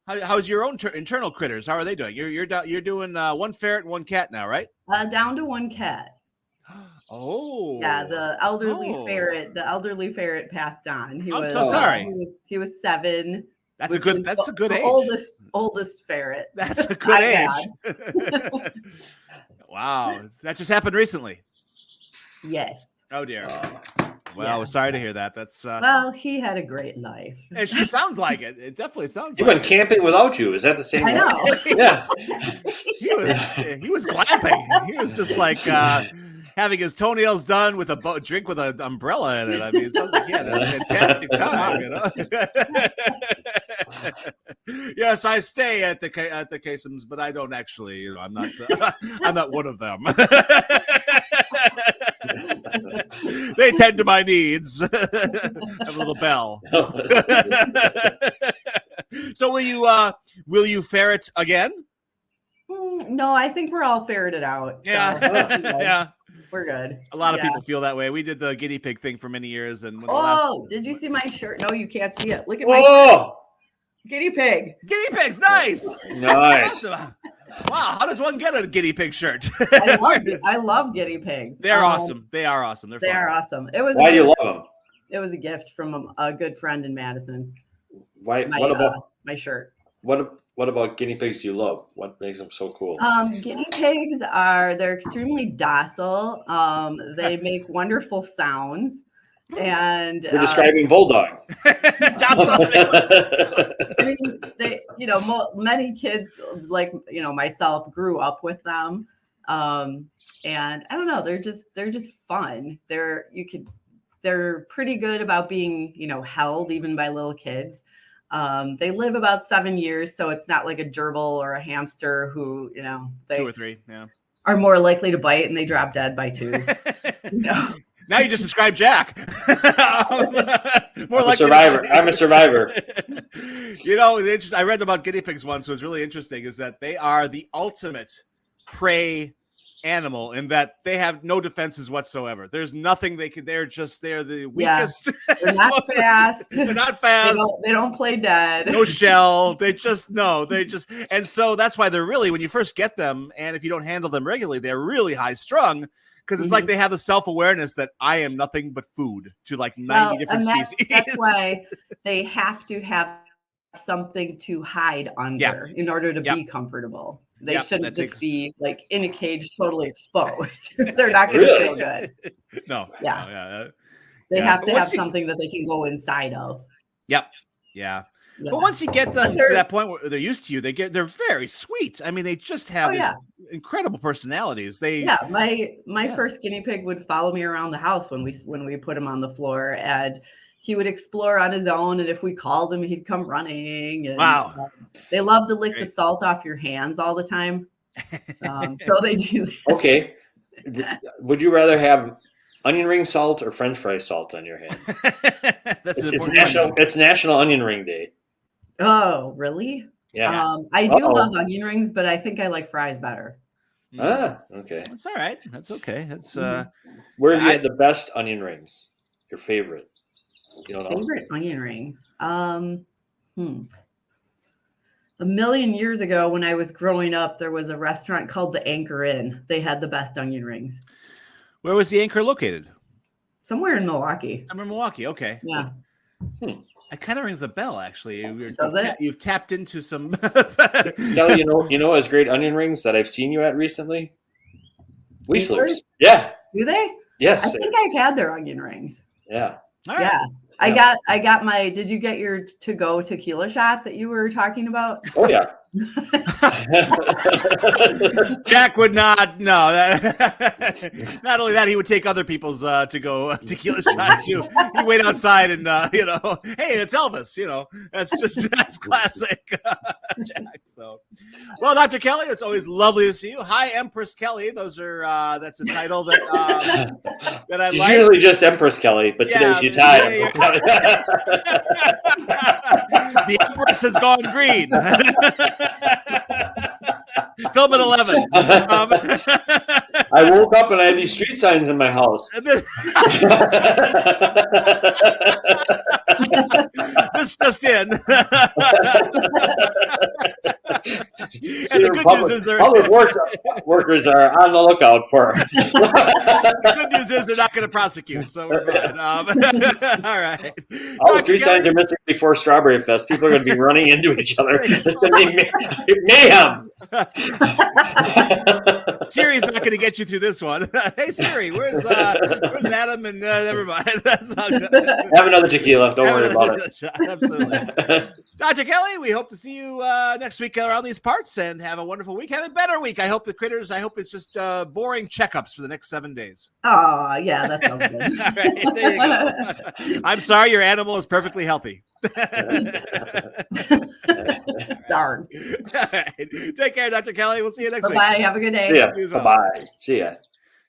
how's your own internal critters? How are they doing? You're doing one ferret and one cat now, right? Down to one cat. Oh. Yeah, the elderly ferret passed on. I'm so sorry. He was 7. That's a good age. Oldest ferret. That's a good age. Wow. That just happened recently. Yes. Oh dear. Well, we're sorry to hear that. That's well, he had a great life. It sure sounds like it. It definitely sounds He like went camping without you. Is that the same I one? know. Yeah. He was glamping. He was just like having his toenails done with a drink with an umbrella in it. I mean, it sounds like he had a fantastic time, Yes, I stay at the Kasem's, but I don't actually. I'm not. I'm not one of them. They tend to my needs. I have a little bell. So will you ferret again? No, I think we're all ferreted out. So Yeah. We're good. A lot of people feel that way. We did the guinea pig thing for many years, and did you see my shirt? No, you can't see it. Look at my Whoa! guinea pig. Guinea pigs, nice. Nice. Awesome. Wow, how does one get a guinea pig shirt? I love guinea pigs. They're awesome. They are awesome. They're They fun. are awesome. It was. Why do you love them? It was a gift from a good friend in Madison. Why? My, What about my shirt? what about guinea pigs you love? What makes them so cool? Guinea pigs they're extremely docile. They make wonderful sounds, and You're describing bulldog. I mean, they, many kids like myself grew up with them, and I don't know, they're just fun. They're pretty good about being held even by little kids. They live about 7 years, so it's not like a gerbil or a hamster who they 2 or 3, yeah, are more likely to bite and they drop dead by 2. Now you just described Jack. More like survivor. I'm a survivor. I read about guinea pigs once. What's really interesting is that they are the ultimate prey animal in that they have no defenses whatsoever. There's nothing they can. They're the weakest. Yeah. They're not fast. They're not fast. They don't play dead. No shell. And so that's why they're really, when you first get them, and if you don't handle them regularly, they're really high strung. Because it's like they have the self-awareness that I am nothing but food to like 90 different species. That's why they have to have something to hide under in order to be comfortable. They shouldn't just be like in a cage totally exposed. They're not going to feel good. No. Yeah. No, they have to have something that they can go inside of. Yep. Yeah. But once you get them to that point where they're used to you, they're very sweet. I mean, they just have these incredible personalities. My first guinea pig would follow me around the house when we put him on the floor, and he would explore on his own. And if we called him, he'd come running. And, wow! They love to lick the salt off your hands all the time. So they do that. Okay. Would you rather have onion ring salt or French fry salt on your hands? It's National Onion Ring Day. Oh, really? Yeah. I do love onion rings, but I think I like fries better. Okay. That's all right. That's okay. That's where have you had the best onion rings? Your favorite? You don't know. Favorite onion rings? A million years ago when I was growing up, there was a restaurant called the Anchor Inn. They had the best onion rings. Where was the Anchor located? Somewhere in Milwaukee. Somewhere in Milwaukee. Okay. Yeah. It kind of rings a bell, actually. You've tapped into some. Kelly, you know, as great onion rings that I've seen you at recently. Whistler's. Yeah. Do they? Yes. I think I've had their onion rings. Yeah. All right. Yeah. I got my. Did you get your to-go tequila shot that you were talking about? Oh yeah. Jack would not. No. Not only that, he would take other people's to-go tequila shots too. He'd wait outside and hey, it's Elvis. That's classic, Jack. So, well, Dr. Kelly, it's always lovely to see you. Hi, Empress Kelly. Those are that's a title that I She's like. usually just Empress Kelly, but today she's high. The Empress has gone green. Film at 11. I woke up and I had these street signs in my house. This just in. And the good news is public workers are on the lookout for her. The good news is they're not going to prosecute, so we're fine. All right. All the street signs are missing before Strawberry Fest. People are going to be running into each other. It's going to be mayhem. Siri's not going to get you through this one. Hey Siri, where's Adam? And never mind. That's not good. Have another tequila. Don't worry about it. Absolutely. Dr. Kelly, we hope to see you next week around these parts, and have a wonderful week. Have a better week. I hope it's just boring checkups for the next 7 days. Oh, yeah, that sounds good. All right, there you go. I'm sorry, your animal is perfectly healthy. Darn. All right. Take care, Dr. Kelly. We'll see you next week. Bye. Have a good day. See ya. Well. Bye. See ya.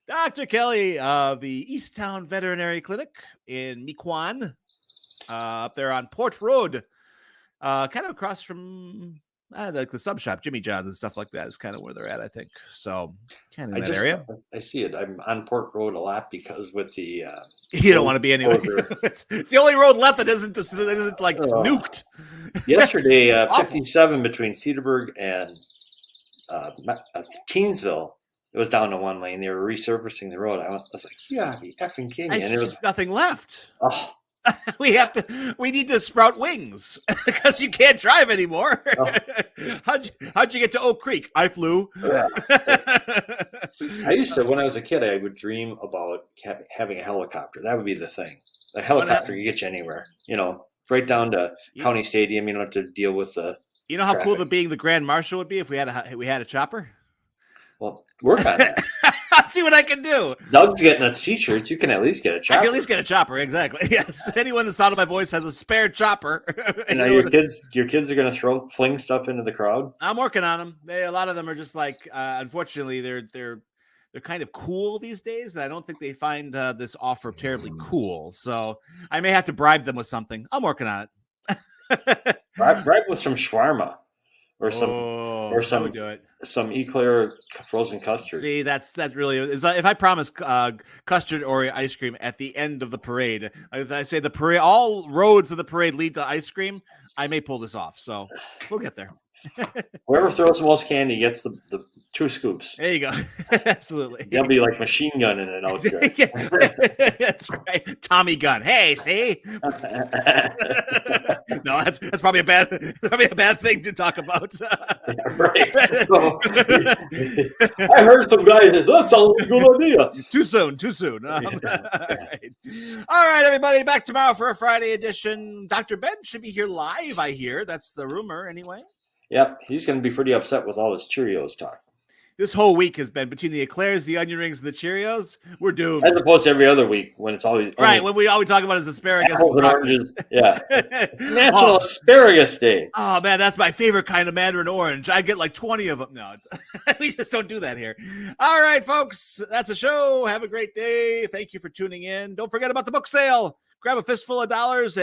Dr. Kelly of the Easttown Veterinary Clinic in Mequon, up there on Port Road, kind of across from like the sub shop, Jimmy John's and stuff like that is kind of where they're at, I think. So kind of in that area. I see it. I'm on Port Road a lot because with the you don't want to be anywhere. It's the only road left that isn't like nuked. Yesterday, 57 between Cedarburg and Teensville. It was down to one lane. They were resurfacing the road. I was like, you gotta be effing kidding me. And there was nothing left. Oh, we need to sprout wings because you can't drive anymore. Oh. How'd you get to Oak Creek? I flew. Yeah. I used to, when I was a kid, I would dream about having a helicopter. That would be the thing. A helicopter can get you anywhere, right down to County Stadium. You don't have to deal with the. You know how traffic. cool the being the Grand Marshal would be if we had a chopper? Well, work on it. I'll see what I can do. Doug's getting a t-shirt. You can at least get a I chopper. can at least get a chopper, exactly. Yes. Anyone the sound of my voice has a spare chopper. And now your kids are going to fling stuff into the crowd. I'm working on them. A lot of them are just like, unfortunately, they're kind of cool these days. And I don't think they find this offer terribly cool. So I may have to bribe them with something. I'm working on it. Bribe with some shawarma or some do it. Some eclair frozen custard. See, that's really if I promise custard or ice cream at the end of the parade. If I say the parade, all roads of the parade lead to ice cream, I may pull this off. So we'll get there. Whoever throws the most candy gets the 2 scoops. There you go. Absolutely. They'll be like machine gunning it out there. Yeah, that's right. Tommy gun. Hey, see? No, that's probably a bad thing to talk about. Yeah, right. So, I heard some guys say that sounds like a good idea. Too soon. All right, everybody. Back tomorrow for a Friday edition. Dr. Ben should be here live, I hear. That's the rumor, anyway. Yep, he's going to be pretty upset with all his Cheerios talk. This whole week has been between the eclairs, the onion rings, and the Cheerios. We're doomed. As opposed to every other week when it's always right. When all we talk about is asparagus apples and oranges. Yeah, National Asparagus Day. Oh man, that's my favorite kind of mandarin orange. I get like 20 of them. No, we just don't do that here. All right, folks, that's a show. Have a great day. Thank you for tuning in. Don't forget about the book sale. Grab a fistful of dollars and